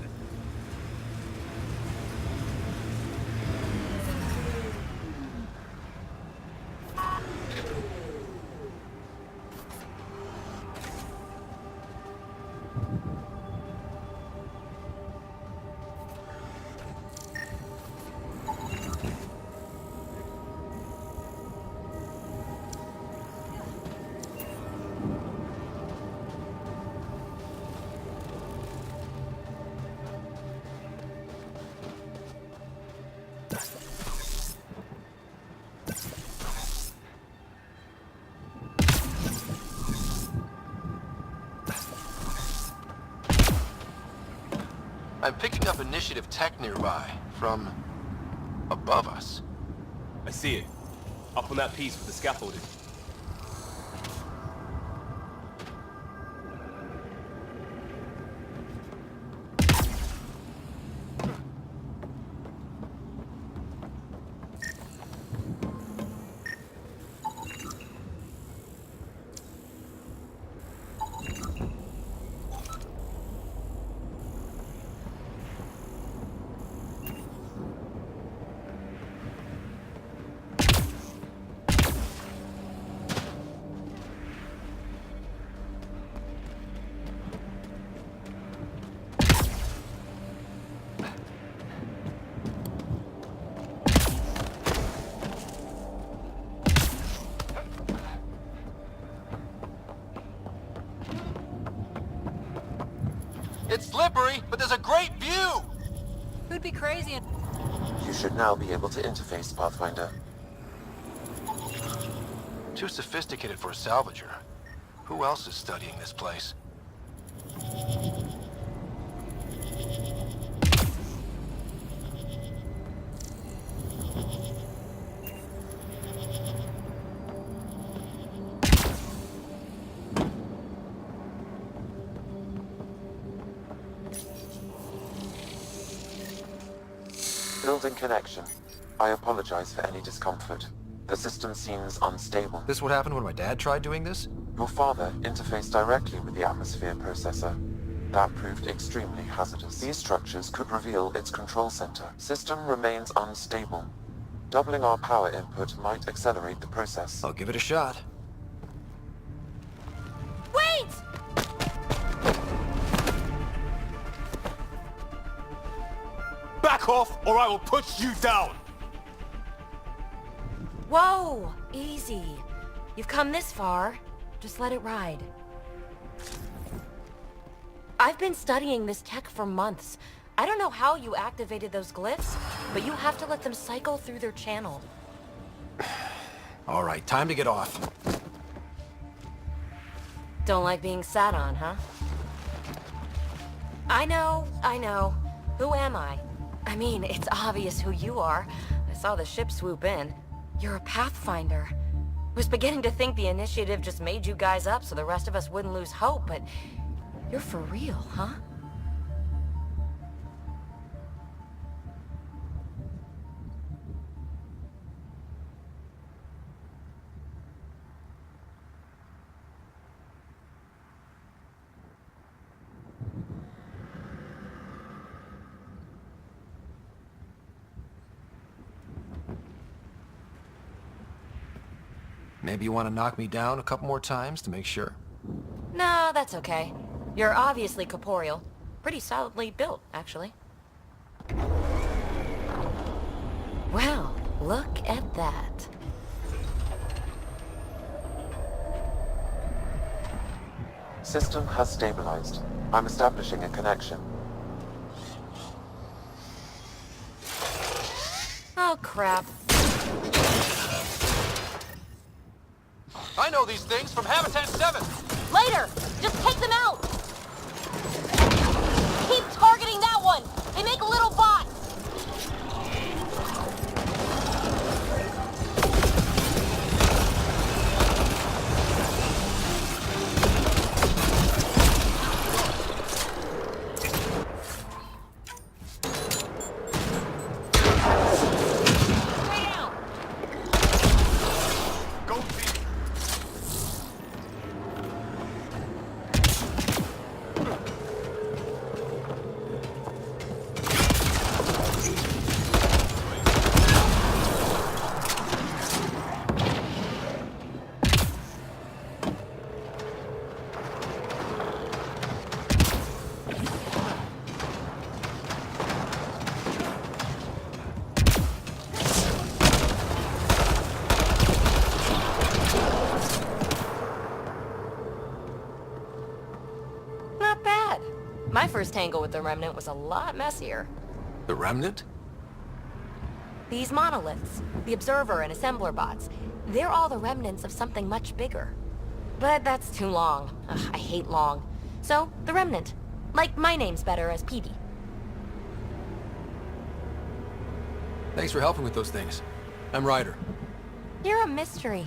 I'm picking up initiative tech nearby, from above us. I see it. Up on that piece with the scaffolding. It's slippery, but there's a great view! Who'd be crazy and... You should now be able to interface, Pathfinder. Too sophisticated for a salvager. Who else is studying this place? Building connection. I apologize for any discomfort. The system seems unstable. This what happened when my dad tried doing this? Your father interfaced directly with the atmosphere processor. That proved extremely hazardous. These structures could reveal its control center. System remains unstable. Doubling our power input might accelerate the process. I'll give it a shot. Wait! Back off, or I will push you down! Whoa! Easy. You've come this far. Just let it ride. I've been studying this tech for months. I don't know how you activated those glyphs, but you have to let them cycle through their channel. All right, time to get off. Don't like being sat on, huh? I know. Who am I? I mean, it's obvious who you are. I saw the ship swoop in. You're a Pathfinder. Was beginning to think the initiative just made you guys up so the rest of us wouldn't lose hope, but you're for real, huh? Maybe you want to knock me down a couple more times to make sure? No, that's okay. You're obviously corporeal. Pretty solidly built, actually. Well, look at that. System has stabilized. I'm establishing a connection. Oh, crap. I know these things from Habitat 7! Later! Just take them out! Keep targeting that one! They make little bots! My first tangle with the Remnant was a lot messier. The Remnant? These monoliths, the Observer and Assembler bots, they're all the remnants of something much bigger. But that's too long. Ugh, I hate long. So, the Remnant. Like, my name's better as Petey. Thanks for helping with those things. I'm Ryder. You're a mystery.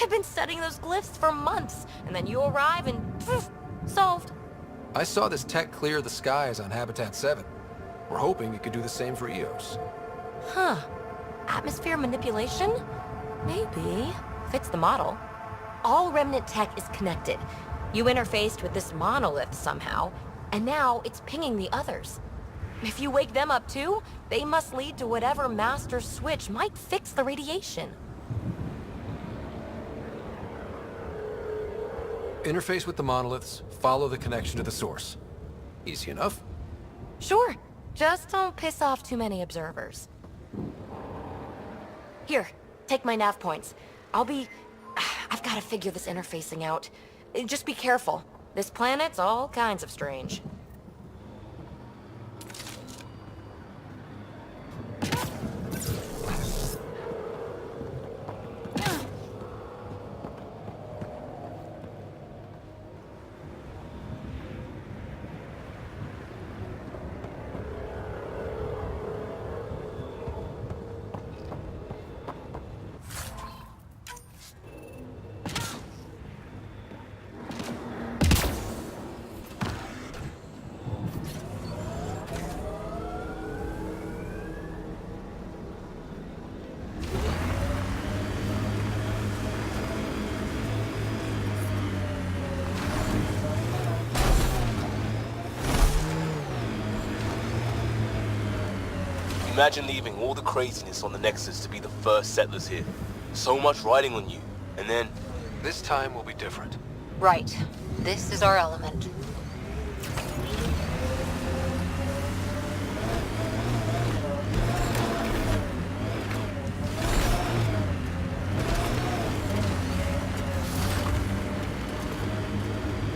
I've been studying those glyphs for months, and then you arrive and poof, solved. I saw this tech clear the skies on Habitat 7. We're hoping it could do the same for EOS. Huh. Atmosphere manipulation? Maybe. Fits the model. All Remnant tech is connected. You interfaced with this monolith somehow, and now it's pinging the others. If you wake them up too, they must lead to whatever master switch might fix the radiation. Interface with the monoliths, follow the connection to the source. Easy enough. Sure. Just don't piss off too many observers. Here, take my nav points. I've got to figure this interfacing out. Just be careful. This planet's all kinds of strange. Imagine leaving all the craziness on the Nexus to be the first settlers here. So much riding on you, and then... This time will be different. Right. This is our element.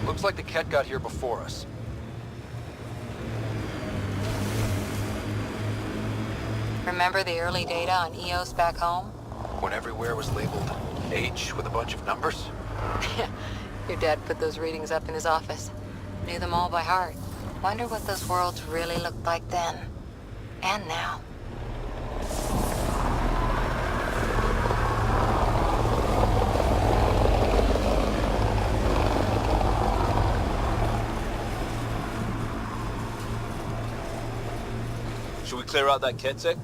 Looks like the Ket got here before us. Remember the early data on EOS back home? When everywhere was labeled H with a bunch of numbers? Your dad put those readings up in his office. Knew them all by heart. Wonder what those worlds really looked like then. And now. Should we clear out that Ketek?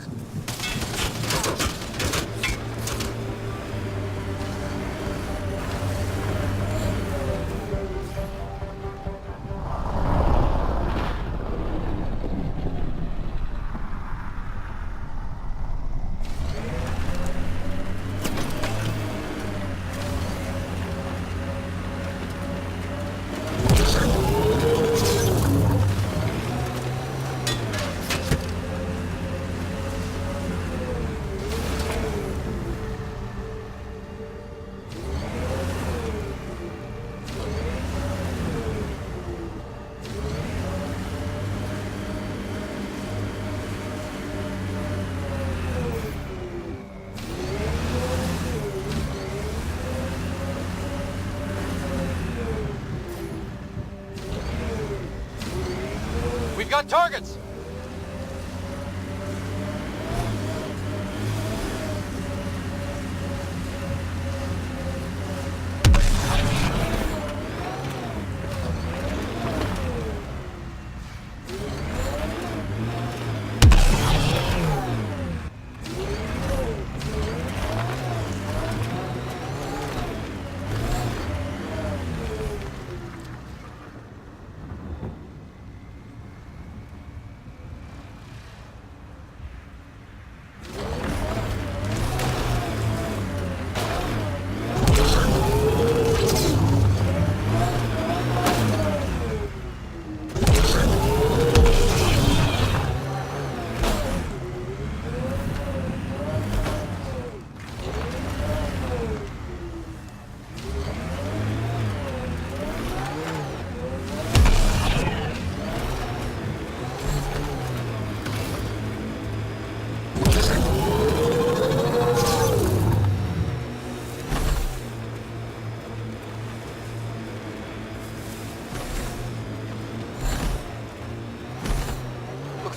We've got targets!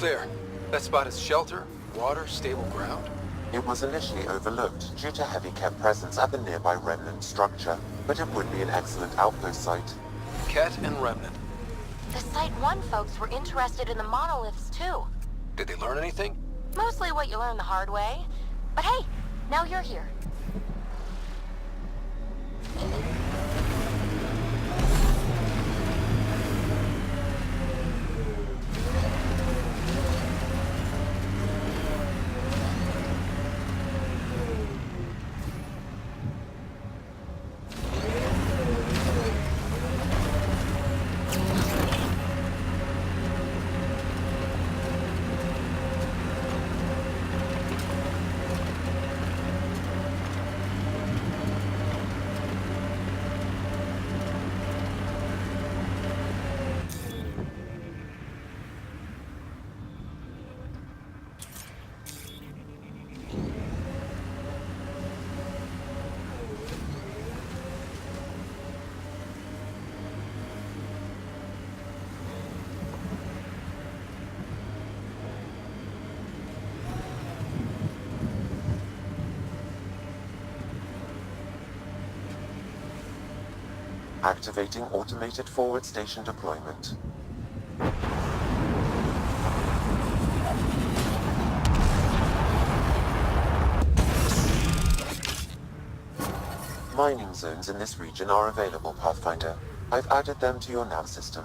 There. That spot is shelter, Water, stable ground? It was initially overlooked due to heavy Ket presence at the nearby remnant structure, but it would be an excellent outpost site. Ket and Remnant. The Site 1 folks were interested in the monoliths, too. Did they learn anything? Mostly what you learn the hard way. But hey, now you're here. Activating automated forward station deployment. Mining zones in this region are available, Pathfinder. I've added them to your nav system.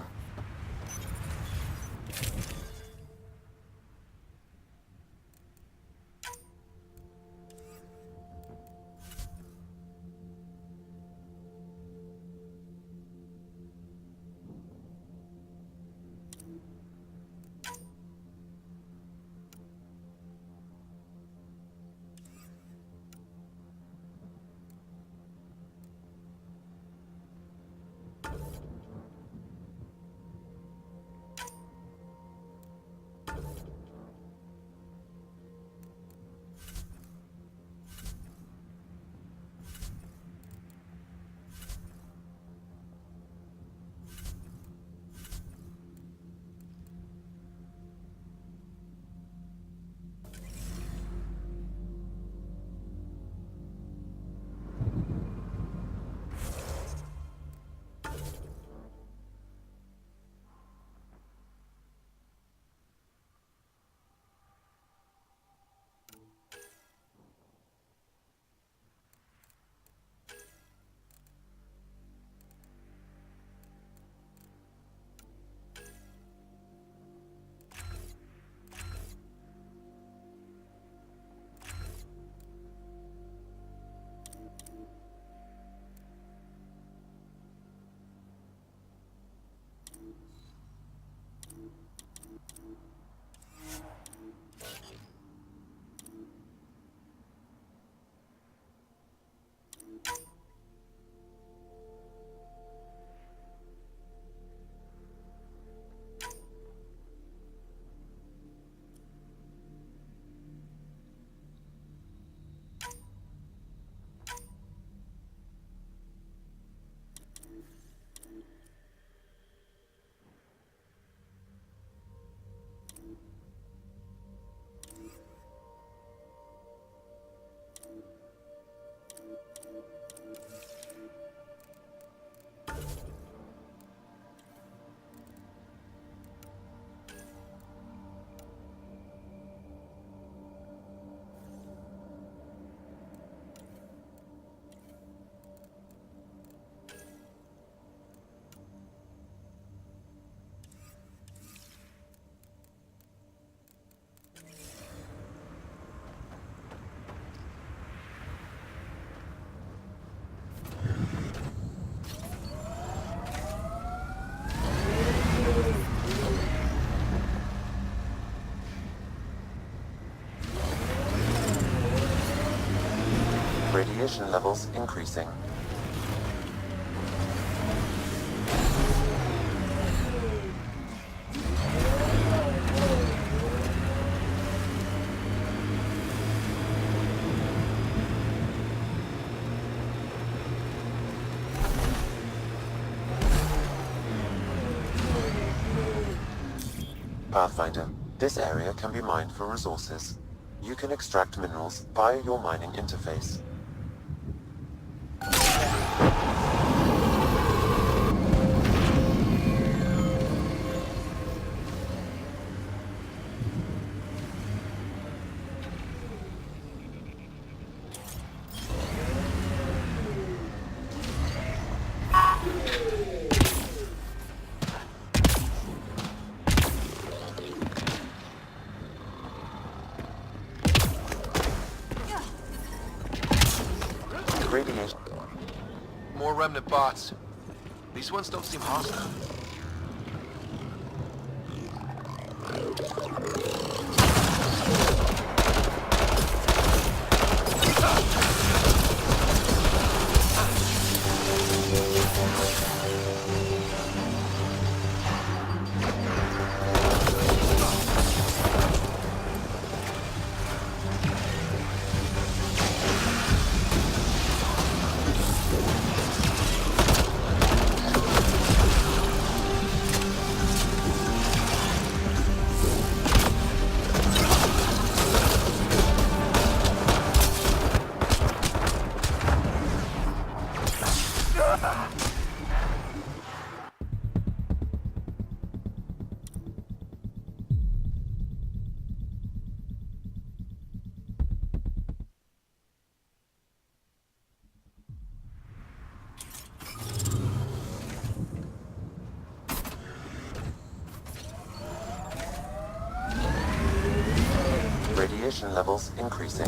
Radiation levels increasing. Pathfinder, this area can be mined for resources. You can extract minerals via your mining interface. Radiation. More remnant bots. These ones don't seem hostile. Radiation levels increasing.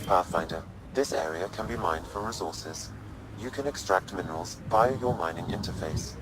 Pathfinder, this area can be mined for resources. You can extract minerals via your mining interface.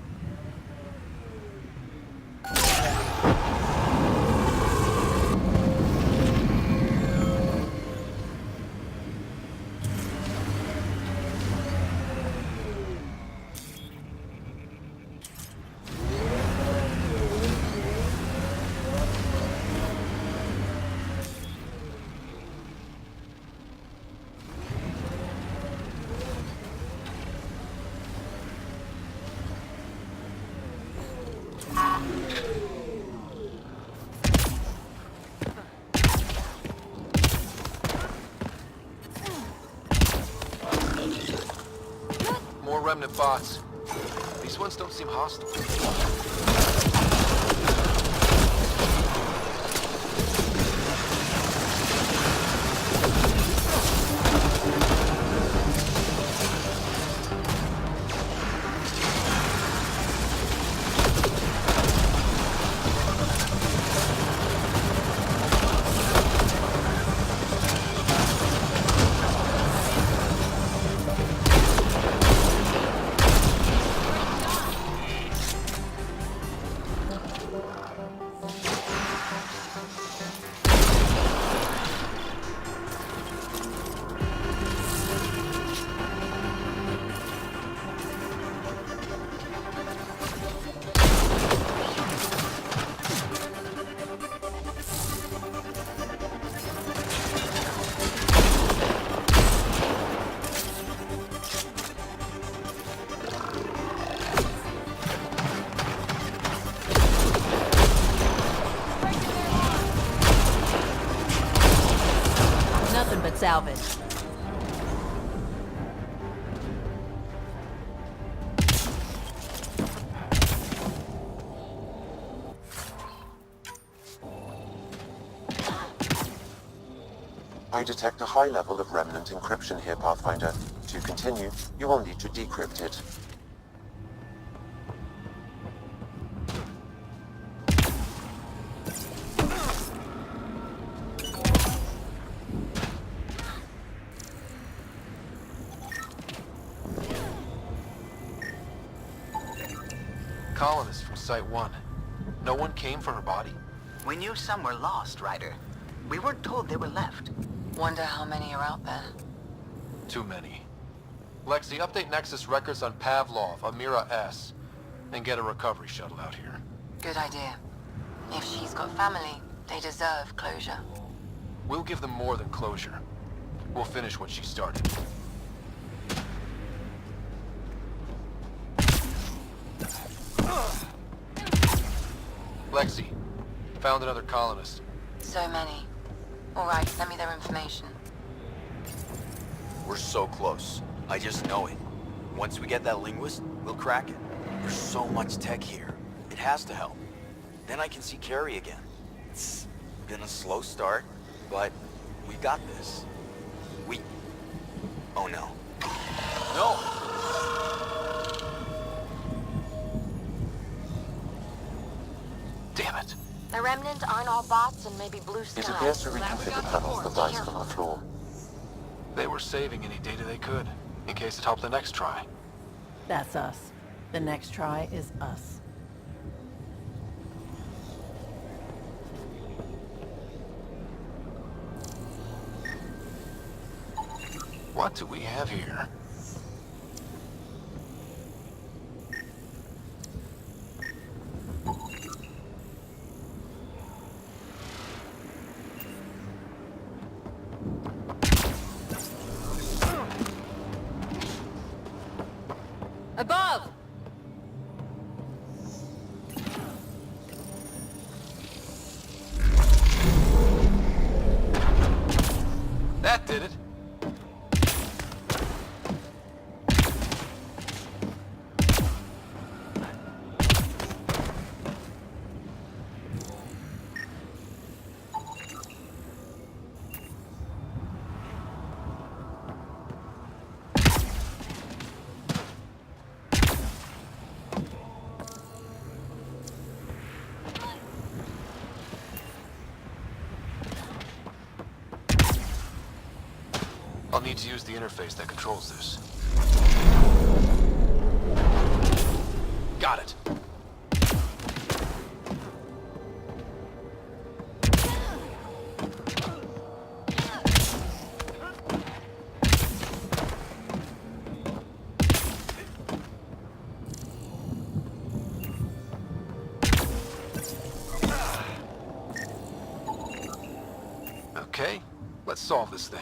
More remnant bots. These ones don't seem hostile. Salvage. I detect a high level of remnant encryption here, Pathfinder. To continue, you will need to decrypt it. Colonists from Site 1. No one came for her body? We knew some were lost, Ryder. We weren't told they were left. Wonder how many are out there. Too many. Lexi, update Nexus records on Pavlov, Amira S. And get a recovery shuttle out here. Good idea. If she's got family, they deserve closure. We'll give them more than closure. We'll finish what she started. Lexi, found another colonist. So many. All right, send me their information. We're so close. I just know it. Once we get that linguist, we'll crack it. There's so much tech here. It has to help. Then I can see Carrie again. It's been a slow start, but we got this. Oh no. No! Damn it. The remnants aren't all bots and maybe blue skies. It appears to reconfigure panels that rise from the floor. They were saving any data they could, in case it helped the next try. That's us. The next try is us. What do we have here? Above! That did it. I'll need to use the interface that controls this. Got it. Okay, let's solve this thing.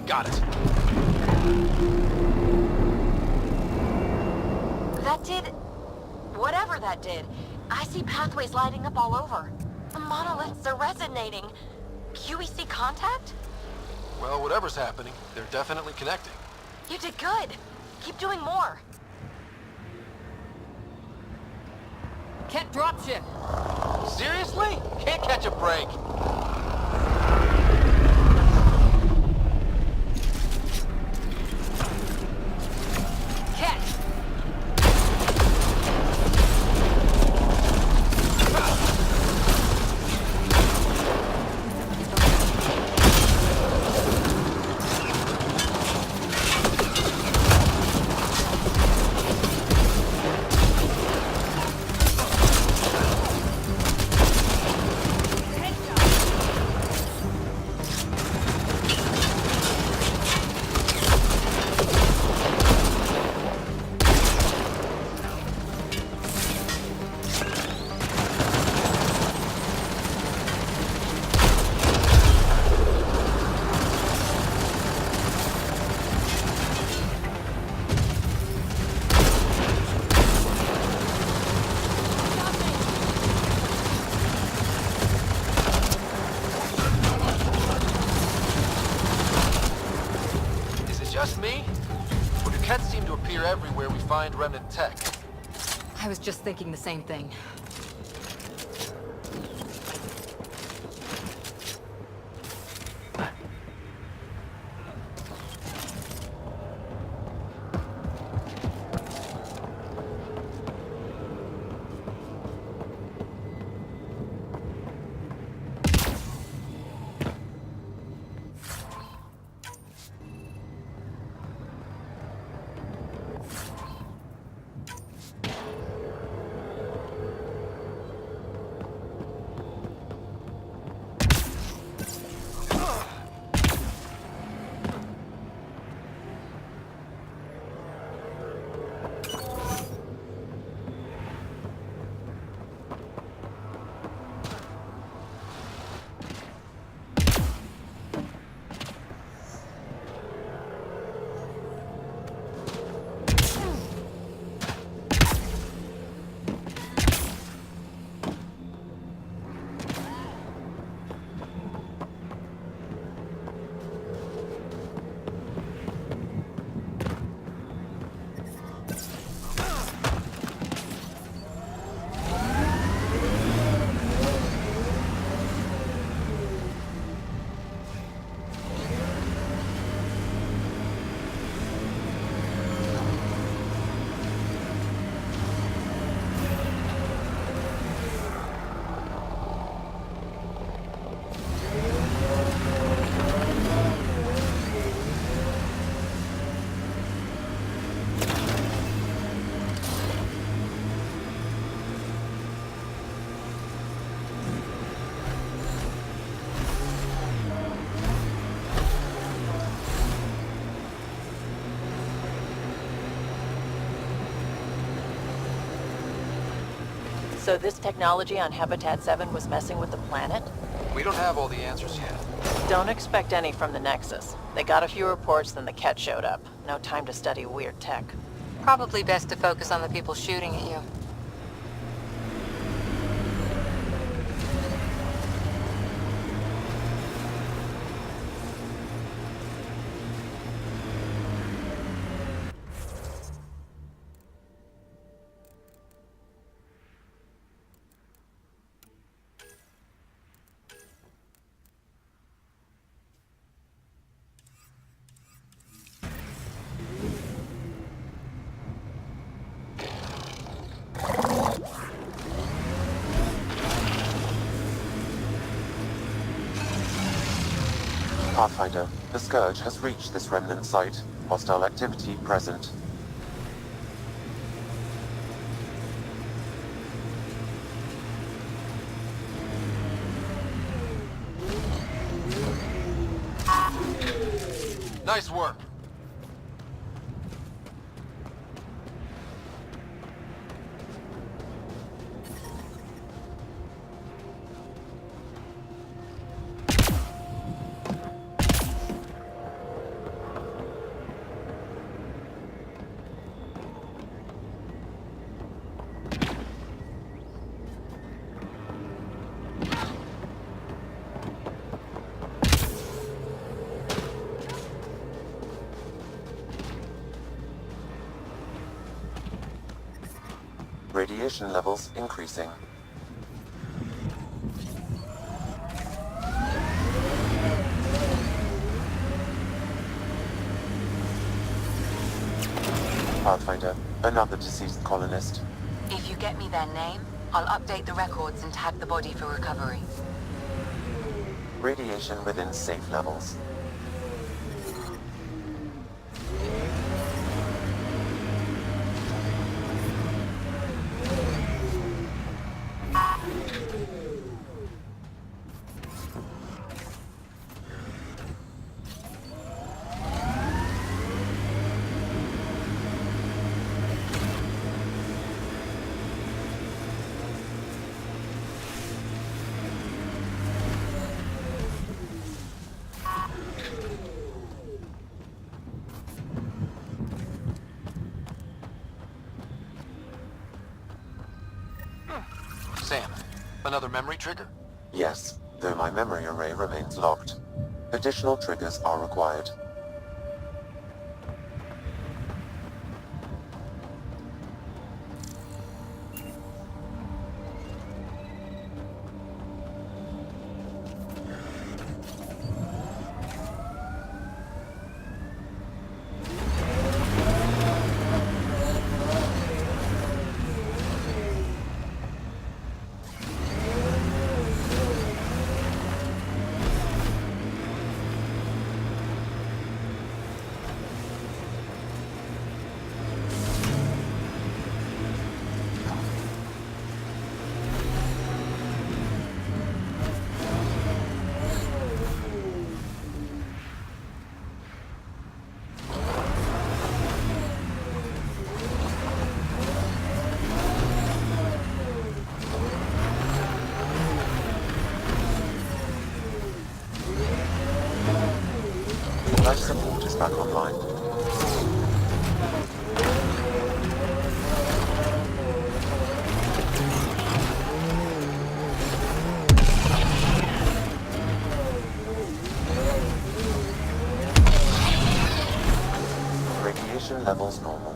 Got it. That did... whatever that did. I see pathways lighting up all over. The monoliths are resonating. QEC contact? Well, whatever's happening, they're definitely connecting. You did good. Keep doing more. Can't dropship. Seriously? Can't catch a break. find remnant tech. I was just thinking the same thing. So this technology on Habitat 7 was messing with the planet? We don't have all the answers yet. Don't expect any from the Nexus. They got a few reports, then the Ket showed up. No time to study weird tech. Probably best to focus on the people shooting at you. Pathfinder, the Scourge has reached this remnant site. Hostile activity present. Nice work. Radiation levels increasing. Pathfinder, another deceased colonist. If you get me their name, I'll update the records and tag the body for recovery. Radiation within safe levels. Sam, another memory trigger? Yes, though my memory array remains locked. Additional triggers are required. back online. Radiation levels normal.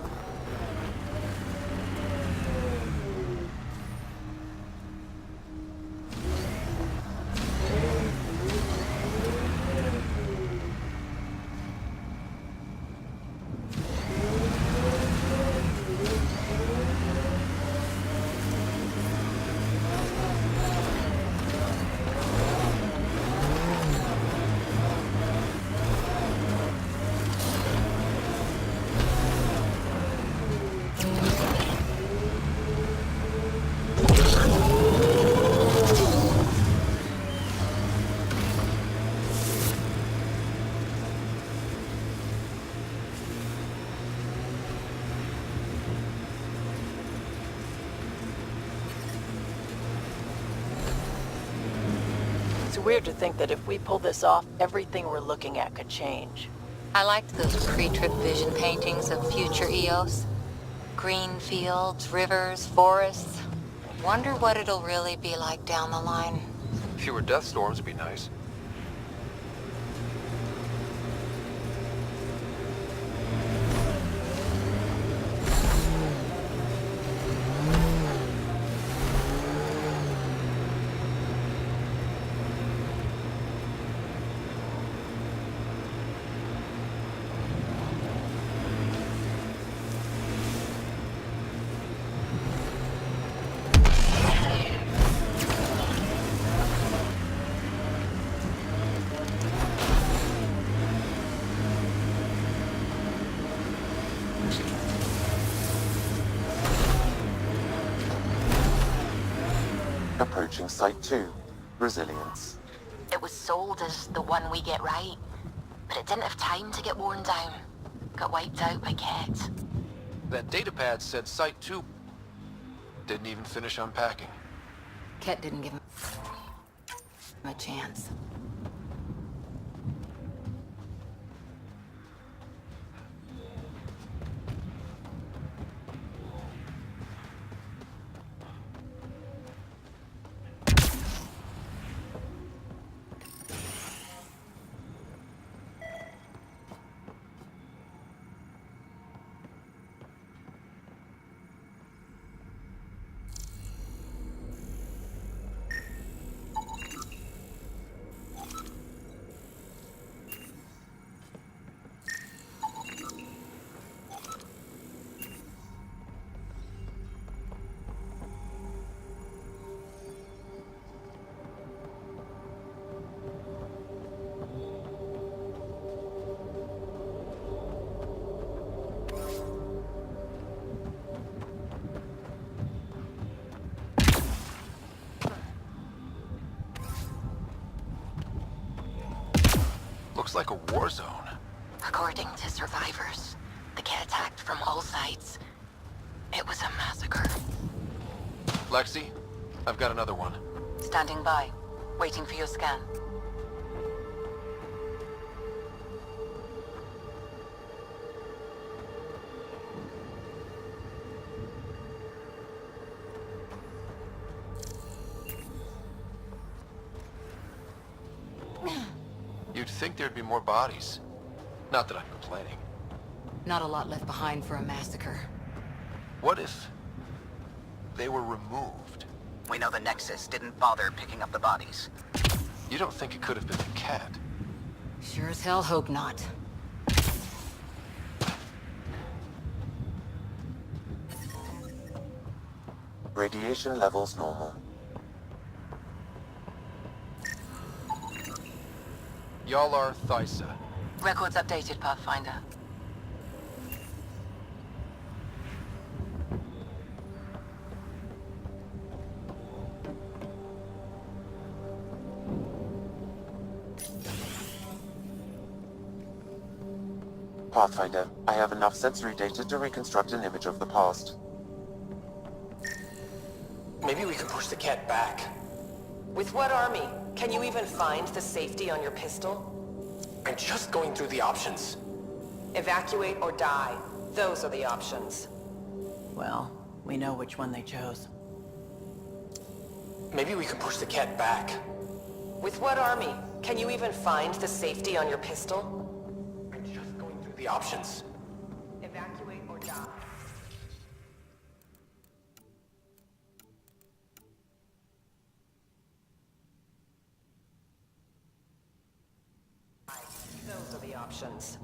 It's weird to think that if we pull this off, everything we're looking at could change. I liked those pre-trip vision paintings of future Eos. Green fields, rivers, forests. Wonder what it'll really be like down the line. Fewer death storms would be nice. Approaching Site 2, Resilience. It was sold as the one we get right, but it didn't have time to get worn down. Got wiped out by Ket. That datapad said Site 2 didn't even finish unpacking. Ket didn't give him a chance. Looks like a war zone. According to survivors, the Ket attacked from all sides. It was a massacre. Lexi, I've got another one. Standing by, waiting for your scan. You'd think there'd be more bodies. Not that I'm complaining. Not a lot left behind for a massacre. What if they were removed? We know the Nexus didn't bother picking up the bodies. You don't think it could have been the cat? Sure as hell hope not. Radiation levels normal. Y'all are Thysa. Records updated, Pathfinder. Pathfinder, I have enough sensory data to reconstruct an image of the past. Maybe we could push the cat back. With what army? Can you even find the safety on your pistol? I'm just going through the options. Evacuate or die. Those are the options. Well, we know which one they chose. Maybe we could push the cat back. With what army? Can you even find the safety on your pistol? I'm just going through the options. Evacuate or die. Those are the options.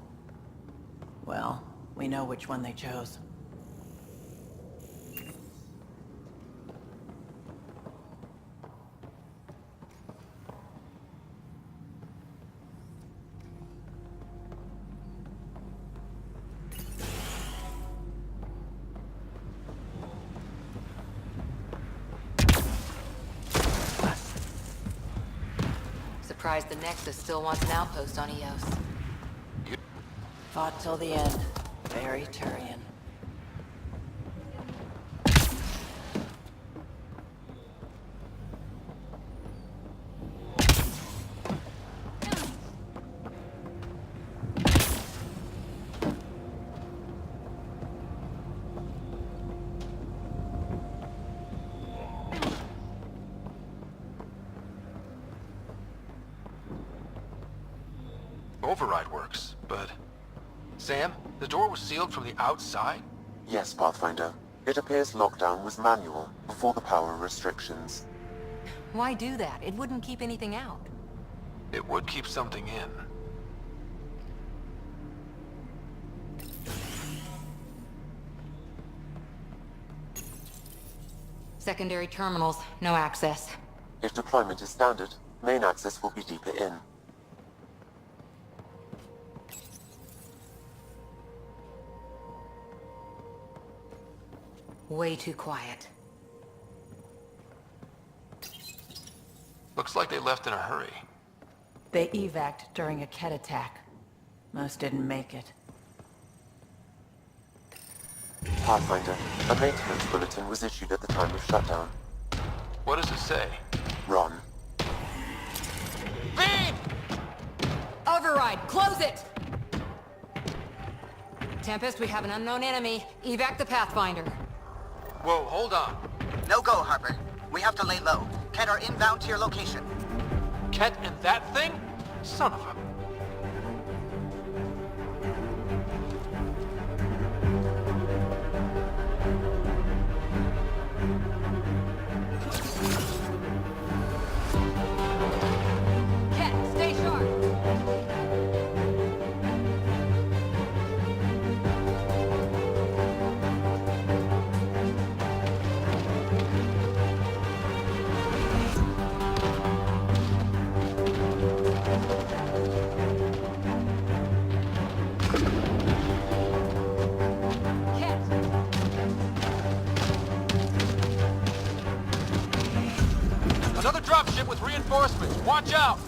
Well, we know which one they chose. Surprised the Nexus still wants an outpost on Eos. Fought till the end. Very Turian. Override works, but... Sam, the door was sealed from the outside? Yes, Pathfinder. It appears lockdown was manual before the power restrictions. Why do that? It wouldn't keep anything out. It would keep something in. Secondary terminals, no access. If deployment is standard, main access will be deeper in. Way too quiet. Looks like they left in a hurry. They evac'd during a Ket attack. Most didn't make it. Pathfinder, a maintenance bulletin was issued at the time of shutdown. What does it say? Run. Beam! Override, close it! Tempest, we have an unknown enemy. Evac the Pathfinder. Whoa, hold on. No go, Harper. We have to lay low. Ket are inbound to your location. Ket and that thing? Son of a... Ket, stay sharp! Another dropship with reinforcements. Watch out!